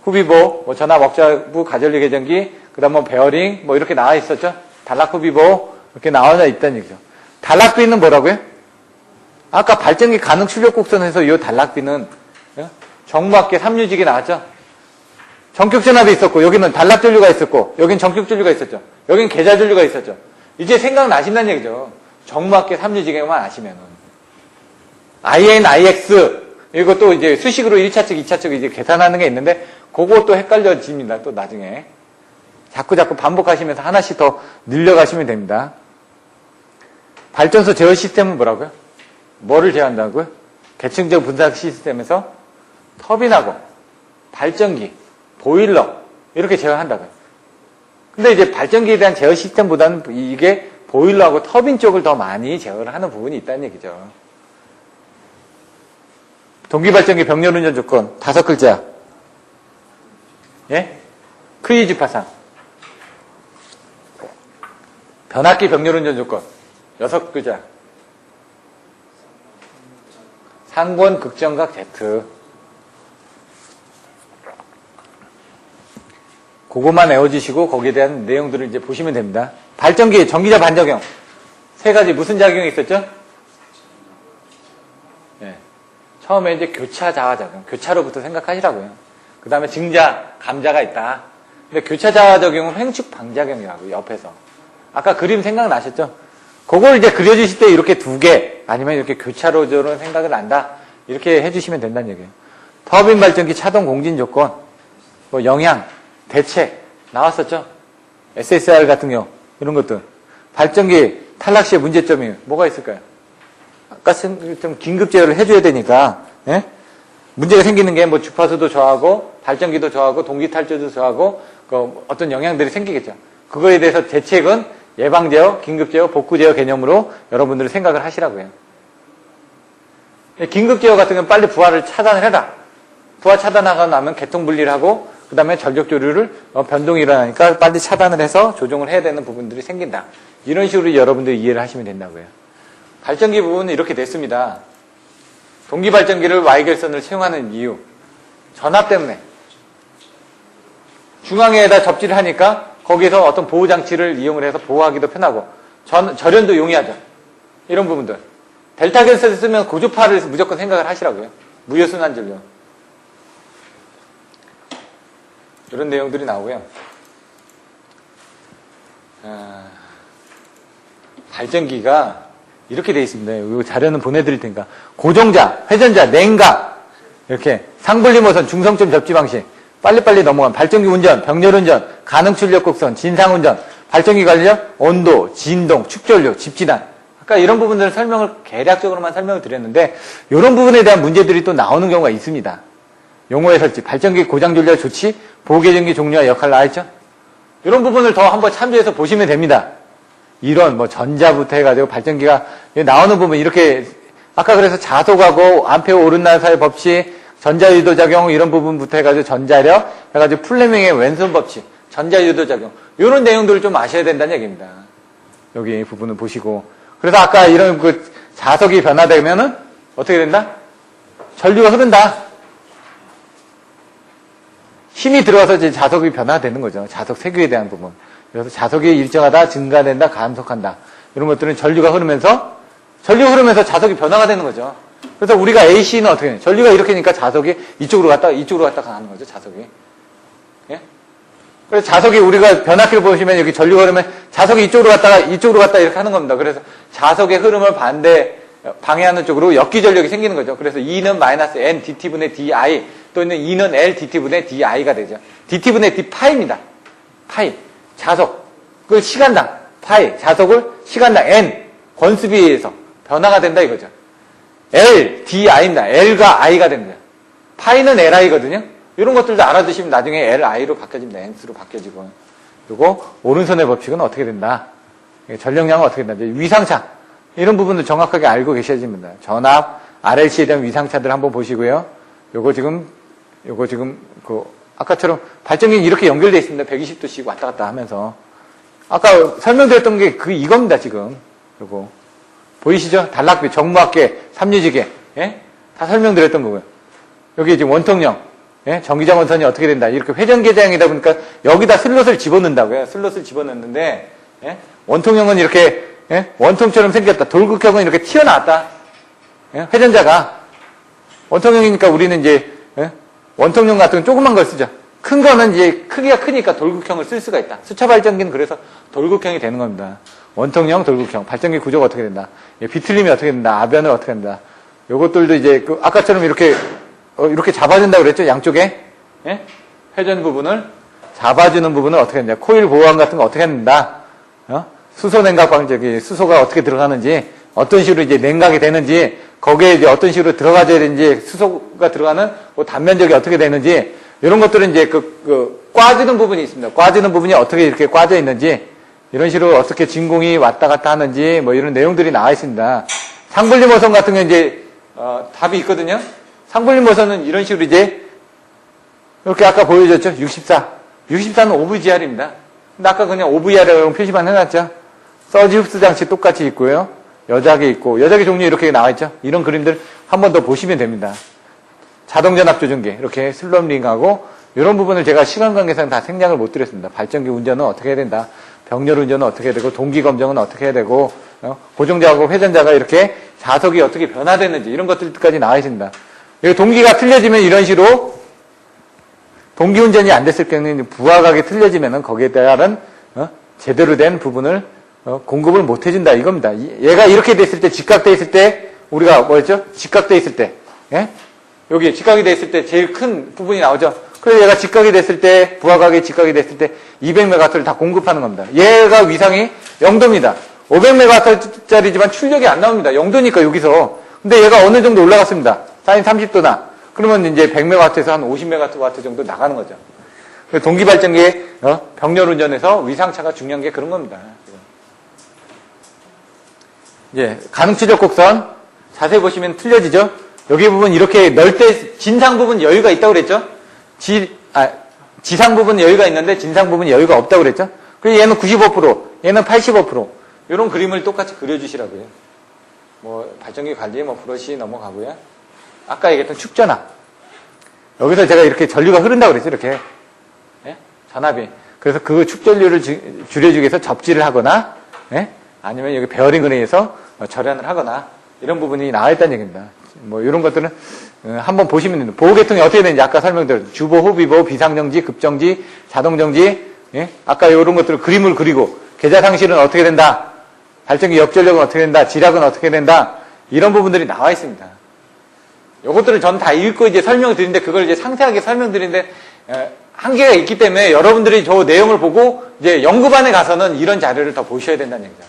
후비보, 전압 억자부, 가전류 계전기, 그 다음 베어링, 이렇게 나와 있었죠? 단락 후비보, 이렇게 나와 있다는 얘기죠. 단락비는 뭐라고요? 아까 발전기 가능 출력 곡선에서 이 단락비는 정무학계 3유직이 나왔죠? 전격전압이 있었고, 여기는 단락전류가 있었고, 여긴 전격전류가 있었죠. 여긴 계자전류가 있었죠. 이제 생각나신다는 얘기죠. 정무학계 3유직에만 아시면은. IN, IX, 이것도 이제 수식으로 1차측, 2차측 이제 계산하는 게 있는데, 그것도 헷갈려집니다. 또 나중에. 자꾸 반복하시면서 하나씩 더 늘려가시면 됩니다. 발전소 제어 시스템은 뭐라고요? 뭐를 제어한다고요? 계층적 분산 시스템에서 터빈하고 발전기, 보일러 이렇게 제어한다고요. 근데 이제 발전기에 대한 제어 시스템보다는 이게 보일러하고 터빈 쪽을 더 많이 제어를 하는 부분이 있다는 얘기죠. 동기발전기 병렬운전 조건 5글자. 예? 크이즈 파상. 변압기 병렬운전 조건 6글자. 상권 극정각 Z. 그것만 외워주시고 거기에 대한 내용들을 이제 보시면 됩니다. 발전기 전기자 반작용 3가지 무슨 작용이 있었죠? 예. 처음에 이제 교차 자화작용, 교차로부터 생각하시라고요. 그 다음에 증자, 감자가 있다. 근데 교차 자화작용은 횡축 방작용이라고 옆에서. 아까 그림 생각나셨죠? 그걸 이제 그려주실 때 이렇게 2개 아니면 이렇게 교차로적으로 생각을 한다. 이렇게 해주시면 된다는 얘기예요. 터빈 발전기 차동 공진 조건, 뭐 영향, 대책 나왔었죠? SSR 같은 경우 이런 것들. 발전기 탈락 시의 문제점이 뭐가 있을까요? 아까 좀 긴급 제어를 해줘야 되니까 예? 문제가 생기는 게 뭐 주파수도 저하고 발전기도 저하고 동기 탈주도 저하고 그 어떤 영향들이 생기겠죠. 그거에 대해서 대책은 예방 제어, 긴급 제어, 복구 제어 개념으로 여러분들이 생각을 하시라고요. 긴급 제어 같은 경우는 빨리 부하를 차단을 해라. 부하 차단하고 나면 개통 분리를 하고 그 다음에 전력 조류를 변동이 일어나니까 빨리 차단을 해서 조정을 해야 되는 부분들이 생긴다. 이런 식으로 여러분들이 이해를 하시면 된다고요. 발전기 부분은 이렇게 됐습니다. 동기 발전기를 Y결선을 채용하는 이유. 전압 때문에. 중앙에다 접지를 하니까 거기서 어떤 보호장치를 이용을 해서 보호하기도 편하고 절연도 용이하죠. 이런 부분들. 델타 결선을 쓰면 고주파를 무조건 생각을 하시라고요. 무효순환 전류. 이런 내용들이 나오고요. 발전기가 이렇게 되어 있습니다. 이 자료는 보내드릴 테니까. 고정자, 회전자, 냉각 이렇게 상분리모선, 중성점 접지 방식 빨리빨리 넘어간 발전기 운전, 병렬운전, 가능출력 곡선, 진상운전, 발전기 관련, 온도, 진동, 축전류, 집진환 아까 이런 부분들을 설명을 개략적으로만 설명을 드렸는데 이런 부분에 대한 문제들이 또 나오는 경우가 있습니다. 용어의 설치, 발전기 고장 전략 조치, 보호계전기 종류와 역할 나와있죠? 이런 부분을 더 한번 참조해서 보시면 됩니다. 이런 뭐 전자부터 해가지고 발전기가 나오는 부분 이렇게 아까 그래서 자속하고 암페어 오른날 법칙, 전자유도작용 이런 부분부터 해가지고 전자력 해가지고 플레밍의 왼손 법칙, 전자유도작용 이런 내용들을 좀 아셔야 된다는 얘기입니다. 여기 부분을 보시고 그래서 아까 이런 그 자석이 변화되면은 어떻게 된다? 전류가 흐른다. 힘이 들어와서 이제 자석이 변화되는 거죠. 자석 세규에 대한 부분. 그래서 자석이 일정하다, 증가된다, 감속한다. 이런 것들은 전류가 흐르면서 자석이 변화가 되는 거죠. 그래서 우리가 AC는 어떻게 해요? 전류가 이렇게 되니까 자석이 이쪽으로 갔다 가는 거죠, 자석이. 예? 그래서 자석이 우리가 변압기를 보시면 여기 전류가 흐르면 자석이 이쪽으로 갔다 이렇게 하는 겁니다. 그래서 자석의 흐름을 방해하는 쪽으로 역기전력이 생기는 거죠. 그래서 E는 마이너스 N DT분의 DI 또는 E는 L DT분의 DI가 되죠. DT분의 D 파이입니다. 파이. 자석을 시간당 파이. 자석을 시간당 N 권수비에 의해서 변화가 된다 이거죠. L, DI입니다. L과 I가 됩니다. 파이는 LI거든요. 이런 것들도 알아두시면 나중에 LI로 바뀌어집니다. N수로 바뀌어지고. 그리고 오른손의 법칙은 어떻게 된다. 전력량은 어떻게 된다. 위상차. 이런 부분도 정확하게 알고 계셔야 됩니다. 전압, RLC에 대한 위상차들 한번 보시고요. 요거 지금 아까처럼 발전기는 이렇게 연결되어 있습니다. 120도씩 왔다 갔다 하면서. 아까 설명드렸던 게 이겁니다, 지금. 요거. 보이시죠? 단락비, 정무학계, 삼유지계. 예? 다 설명드렸던 거고요. 여기 지금 원통령. 예? 전기장 원선이 어떻게 된다. 이렇게 회전계장이다 보니까 여기다 슬롯을 집어넣는다고요. 슬롯을 집어넣는데, 예? 원통령은 이렇게, 예? 원통처럼 생겼다. 돌극형은 이렇게 튀어나왔다. 예? 회전자가. 원통형이니까 우리는 이제, 예? 원통령 같은 건 조그만 걸 쓰죠. 큰 거는 이제 크기가 크니까 돌극형을 쓸 수가 있다. 수차 발전기는 그래서 돌극형이 되는 겁니다. 원통형, 돌극형. 발전기 구조가 어떻게 된다. 비틀림이 어떻게 된다. 아변을 어떻게 된다. 요것들도 이제 아까처럼 이렇게 잡아준다고 그랬죠. 양쪽에. 예? 회전 부분을. 잡아주는 부분은 어떻게 했냐. 코일 보호함 같은 거 어떻게 했는다. 수소 냉각 방지기, 수소가 어떻게 들어가는지, 어떤 식으로 이제 냉각이 되는지, 거기에 이제 어떤 식으로 들어가줘야 되는지, 수소가 들어가는 뭐 단면적이 어떻게 되는지, 이런 것들은 이제 꽈주는 부분이 있습니다. 꽈주는 부분이 어떻게 이렇게 꽈져 있는지, 이런 식으로 어떻게 진공이 왔다 갔다 하는지, 뭐 이런 내용들이 나와 있습니다. 상분리모선 같은 경우는 이제, 답이 있거든요. 상분리모선은 이런 식으로 이제, 이렇게 아까 보여줬죠? 64. 64는 OVGR입니다. 근데 아까 그냥 OVR이라고 표시만 해놨죠? 서지 흡수 장치 똑같이 있고요. 여자기 있고, 여자기 종류 이렇게 나와있죠? 이런 그림들 한 번 더 보시면 됩니다. 자동전압 조종기, 이렇게 슬럼링하고, 이런 부분을 제가 시간 관계상 다 생략을 못 드렸습니다. 발전기 운전은 어떻게 해야 된다. 병렬 운전은 어떻게 해야 되고, 동기 검정은 어떻게 해야 되고, 고정자하고 회전자가 이렇게 자석이 어떻게 변화됐는지, 이런 것들까지 나와 있습니다. 동기가 틀려지면 이런 식으로, 동기 운전이 안 됐을 경우에는 부하각이 틀려지면은 거기에 따른 제대로 된 부분을 공급을 못 해준다 이겁니다. 얘가 이렇게 됐을 때 직각돼 있을 때 우리가 뭐였죠? 직각돼 있을 때 예? 여기 직각이 됐을 때 제일 큰 부분이 나오죠. 그래서 얘가 직각이 됐을 때 부하각이 직각이 됐을 때 200메가와트를 다 공급하는 겁니다. 얘가 위상이 0도입니다. 500메가와트짜리지만 출력이 안 나옵니다. 0도니까 여기서. 근데 얘가 어느 정도 올라갔습니다. 사인 30도나. 그러면 이제 100메가와트에서 한 50메가와트 정도 나가는 거죠. 동기발전기의 병렬 운전에서 위상차가 중요한 게 그런 겁니다. 이제 가능추적 곡선 자세히 보시면 틀려지죠. 여기 부분 이렇게 넣을 때 진상 부분 여유가 있다고 그랬죠. 지상 부분 여유가 있는데 진상 부분 여유가 없다고 그랬죠. 그리고 얘는 95%, 얘는 85%. 이런 그림을 똑같이 그려주시라고요. 뭐 발전기 관리 뭐 브러쉬 넘어가고요. 아까 얘기했던 축전압. 여기서 제가 이렇게 전류가 흐른다고 그랬죠, 이렇게. 예? 전압이. 그래서 그 축전류를 줄여주기 위해서 접지를 하거나, 예? 아니면 여기 베어링을 의해서 절연을 하거나, 이런 부분이 나와 있다는 얘기입니다. 뭐, 이런 것들은, 한번 보시면 됩니다. 보호계통이 어떻게 되는지 아까 설명드렸죠. 주보, 후비보, 비상정지, 급정지, 자동정지, 예? 아까 이런 것들을 그림을 그리고, 계좌상실은 어떻게 된다, 발전기 역전력은 어떻게 된다, 지략은 어떻게 된다, 이런 부분들이 나와 있습니다. 요것들을 전 다 읽고 이제 설명을 드리는데 그걸 이제 상세하게 설명드리는데 한계가 있기 때문에 여러분들이 저 내용을 보고 이제 연구반에 가서는 이런 자료를 더 보셔야 된다는 얘기죠.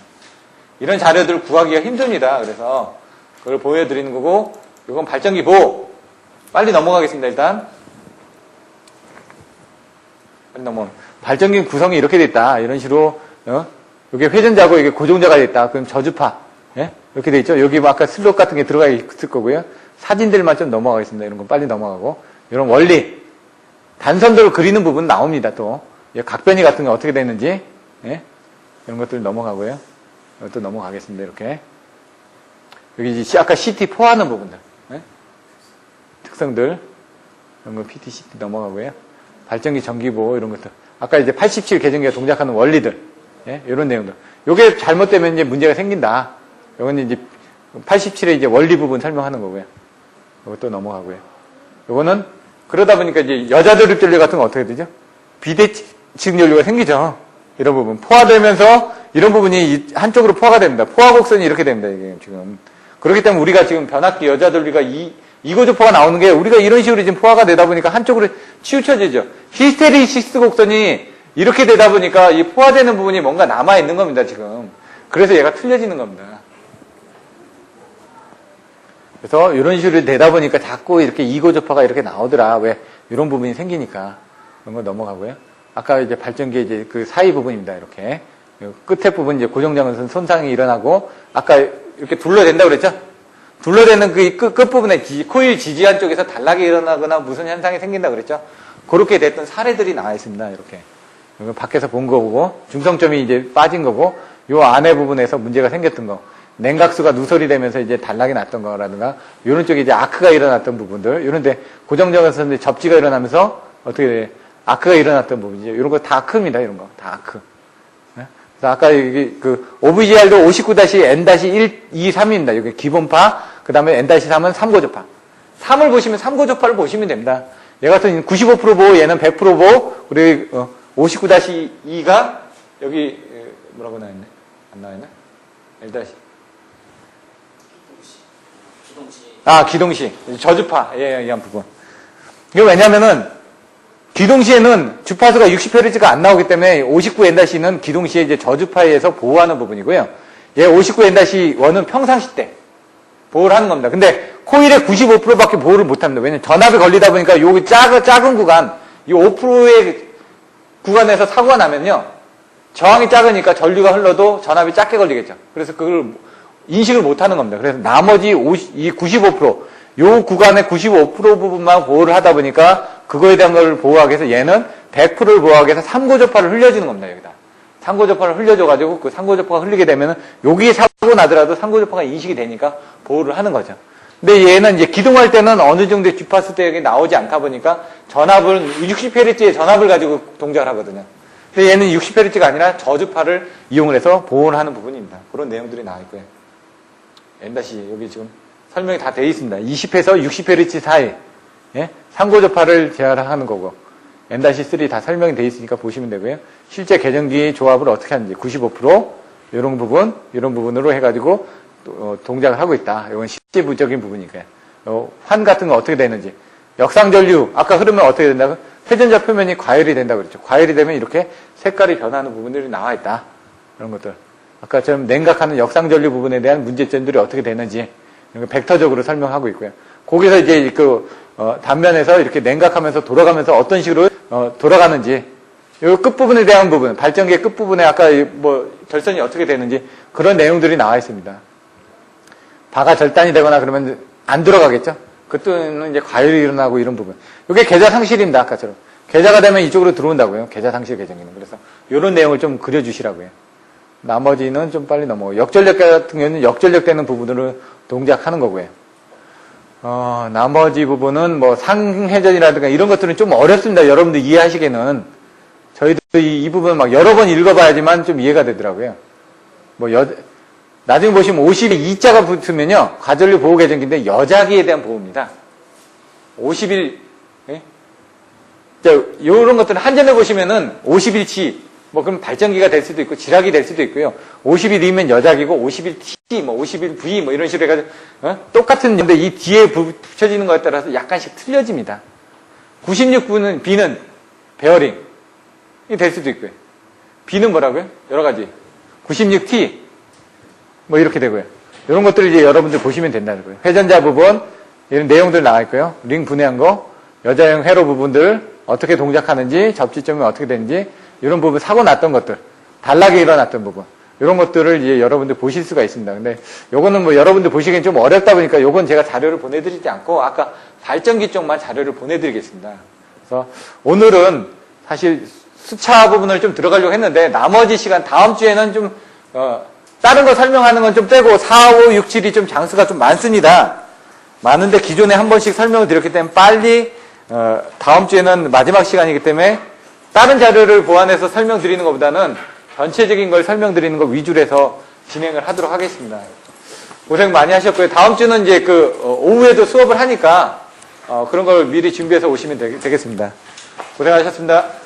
이런 자료들을 구하기가 힘듭니다. 그래서 그걸 보여드리는 거고 이건 발전기 보호. 빨리 넘어가겠습니다. 일단 빨리 발전기 구성이 이렇게 됐다. 이런 식으로 이게 회전자고 이게 고정자가 됐다. 그럼 저주파 예? 이렇게 돼 있죠. 여기 뭐 아까 슬롯 같은 게 들어가 있을 거고요. 사진들만 좀 넘어가겠습니다. 이런 건 빨리 넘어가고. 이런 원리. 단선도를 그리는 부분 나옵니다, 또. 각변이 같은 거 어떻게 되는지. 예? 이런 것들 넘어가고요. 이것도 넘어가겠습니다, 이렇게. 여기 이제 아까 CT 포하는 부분들. 예? 특성들. 이런 거 PT, CT 넘어가고요. 발전기 전기보호, 이런 것들. 아까 이제 87 계정기가 동작하는 원리들. 예? 이런 내용들. 요게 잘못되면 이제 문제가 생긴다. 요건 이제 87의 이제 원리 부분 설명하는 거고요. 이것도 넘어가고요. 요거는 그러다 보니까 이제 여자조립 전류 같은 거 어떻게 되죠? 비대칭 연료가 생기죠. 이런 부분 포화되면서 이런 부분이 한쪽으로 포화가 됩니다. 포화 곡선이 이렇게 됩니다. 이게 지금 그렇기 때문에 우리가 지금 변압기 여자조립가 이고조포가 나오는 게 우리가 이런 식으로 지금 포화가 되다 보니까 한쪽으로 치우쳐지죠. 히스테리시스 곡선이 이렇게 되다 보니까 이 포화되는 부분이 뭔가 남아 있는 겁니다. 지금 그래서 얘가 틀려지는 겁니다. 그래서 이런 식으로 되다 보니까 자꾸 이렇게 이고조파가 이렇게 나오더라. 왜? 이런 부분이 생기니까. 이런 거 넘어가고요. 아까 이제 발전기 이제 그 사이 부분입니다. 이렇게. 끝에 부분 이제 고정장은 손상이 일어나고, 아까 이렇게 둘러댄다고 그랬죠? 둘러대는 그 끝부분에 코일 지지한 쪽에서 단락이 일어나거나 무슨 현상이 생긴다고 그랬죠? 그렇게 됐던 사례들이 나와 있습니다. 이렇게. 밖에서 본 거고, 중성점이 이제 빠진 거고, 요 안에 부분에서 문제가 생겼던 거. 냉각수가 누설이 되면서 이제 단락이 났던 거라든가, 요런 쪽에 이제 아크가 일어났던 부분들, 요런데 고정정에서 이제 접지가 일어나면서 어떻게 돼? 아크가 일어났던 부분이죠. 요런 거 다 아크입니다. 이런 거. 다 아크. 그래서 아까 여기 그 OVGR도 59-N-123입니다. 여기 기본파, 그 다음에 N-3은 3고조파. 3을 보시면 3고조파를 보시면 됩니다. 얘 같은 95% 보호, 얘는 100% 보호, 그리고 59-2가 여기 뭐라고 나왔네? 안 나왔나? L- 기동시. 저주파. 예, 이 한 부분. 이거 왜냐면은, 기동시에는 주파수가 60Hz가 안 나오기 때문에 59N-는 기동시에 이제 저주파에 의해서 보호하는 부분이고요. 얘 59N-1은 평상시 때 보호를 하는 겁니다. 근데 코일의 95%밖에 보호를 못 합니다. 왜냐면 전압이 걸리다 보니까 여기 작은 구간, 이 5%의 구간에서 사고가 나면요. 저항이 작으니까 전류가 흘러도 전압이 작게 걸리겠죠. 그래서 그걸 인식을 못 하는 겁니다. 그래서 나머지 이 95%, 요 구간의 95% 부분만 보호를 하다 보니까 그거에 대한 걸 보호하기 위해서 얘는 100%를 보호하기 위해서 삼고저파를 흘려주는 겁니다. 여기다. 삼고저파를 흘려줘가지고 그 삼고저파가 흘리게 되면은 여기에 사고 나더라도 삼고저파가 인식이 되니까 보호를 하는 거죠. 근데 얘는 이제 기동할 때는 어느 정도의 주파수 대역이 나오지 않다 보니까 전압은 60Hz의 전압을 가지고 동작을 하거든요. 근데 얘는 60Hz가 아니라 저주파를 이용을 해서 보호를 하는 부분입니다. 그런 내용들이 나와 있고요. 여기 지금 설명이 다 되어 있습니다. 20에서 60Hz 사이, 예? 상고저파를 제어하는 거고, N-3 다 설명이 되어 있으니까 보시면 되고요. 실제 계정기 조합을 어떻게 하는지 95% 이런 부분으로 해가지고 동작을 하고 있다. 이건 실제부적인 부분이니까요. 환 같은 거 어떻게 되는지, 역상전류 아까 흐르면 어떻게 된다고? 회전자 표면이 과열이 된다고 그랬죠. 과열이 되면 이렇게 색깔이 변하는 부분들이 나와 있다. 이런 것들. 아까처럼 냉각하는 역상전류 부분에 대한 문제점들이 어떻게 되는지 이런 거 벡터적으로 설명하고 있고요. 거기서 이제 단면에서 이렇게 냉각하면서 돌아가면서 어떤 식으로 돌아가는지, 이 끝부분에 대한 부분, 발전기의 끝부분에 아까 결선이 어떻게 되는지 그런 내용들이 나와 있습니다. 바가 절단이 되거나 그러면 안 들어가겠죠? 그때는 이제 과열이 일어나고 이런 부분. 이게 계좌 상실입니다. 아까처럼. 계좌가 되면 이쪽으로 들어온다고요. 계좌 상실 계정기는. 그래서 이런 내용을 좀 그려주시라고요. 나머지는 좀 빨리 넘어가고. 역전력 같은 경우는 역전력 되는 부분으로 동작하는 거고요. 나머지 부분은 상회전이라든가 이런 것들은 좀 어렵습니다. 여러분들 이해하시기에는. 저희도 이 부분 막 여러 번 읽어봐야지만 좀 이해가 되더라고요. 나중에 보시면 52자가 붙으면요. 과전류 보호 계정기인데 여자기에 대한 보호입니다. 51, 예? 요런 것들은 한전에 보시면은 51치, 그럼 발전기가 될 수도 있고, 지락이 될 수도 있고요. 51이면 여자기고, 51T, 51V, 이런 식으로 해가지고, 똑같은, 근데 이 뒤에 붙여지는 거에 따라서 약간씩 틀려집니다. 96B는 베어링이 될 수도 있고요. B는 뭐라고요? 여러 가지. 96T, 이렇게 되고요. 이런 것들을 이제 여러분들 보시면 된다는 거예요. 회전자 부분, 이런 내용들 나와 있고요. 링 분해한 거, 여자형 회로 부분들, 어떻게 동작하는지, 접지점이 어떻게 되는지, 이런 부분, 사고 났던 것들, 단락이 일어났던 부분, 이런 것들을 이제 여러분들 보실 수가 있습니다. 근데 요거는 여러분들 보시기엔 좀 어렵다 보니까 요건 제가 자료를 보내드리지 않고 아까 발전기 쪽만 자료를 보내드리겠습니다. 그래서 오늘은 사실 수차 부분을 좀 들어가려고 했는데 나머지 시간, 다음 주에는 좀, 다른 거 설명하는 건 좀 빼고 4, 5, 6, 7이 좀 장수가 좀 많습니다. 많은데 기존에 한 번씩 설명을 드렸기 때문에 빨리 다음 주에는 마지막 시간이기 때문에 다른 자료를 보완해서 설명드리는 것보다는 전체적인 걸 설명드리는 거 위주로 해서 진행을 하도록 하겠습니다. 고생 많이 하셨고요. 다음 주는 이제 오후에도 수업을 하니까 그런 걸 미리 준비해서 오시면 되겠습니다. 고생하셨습니다.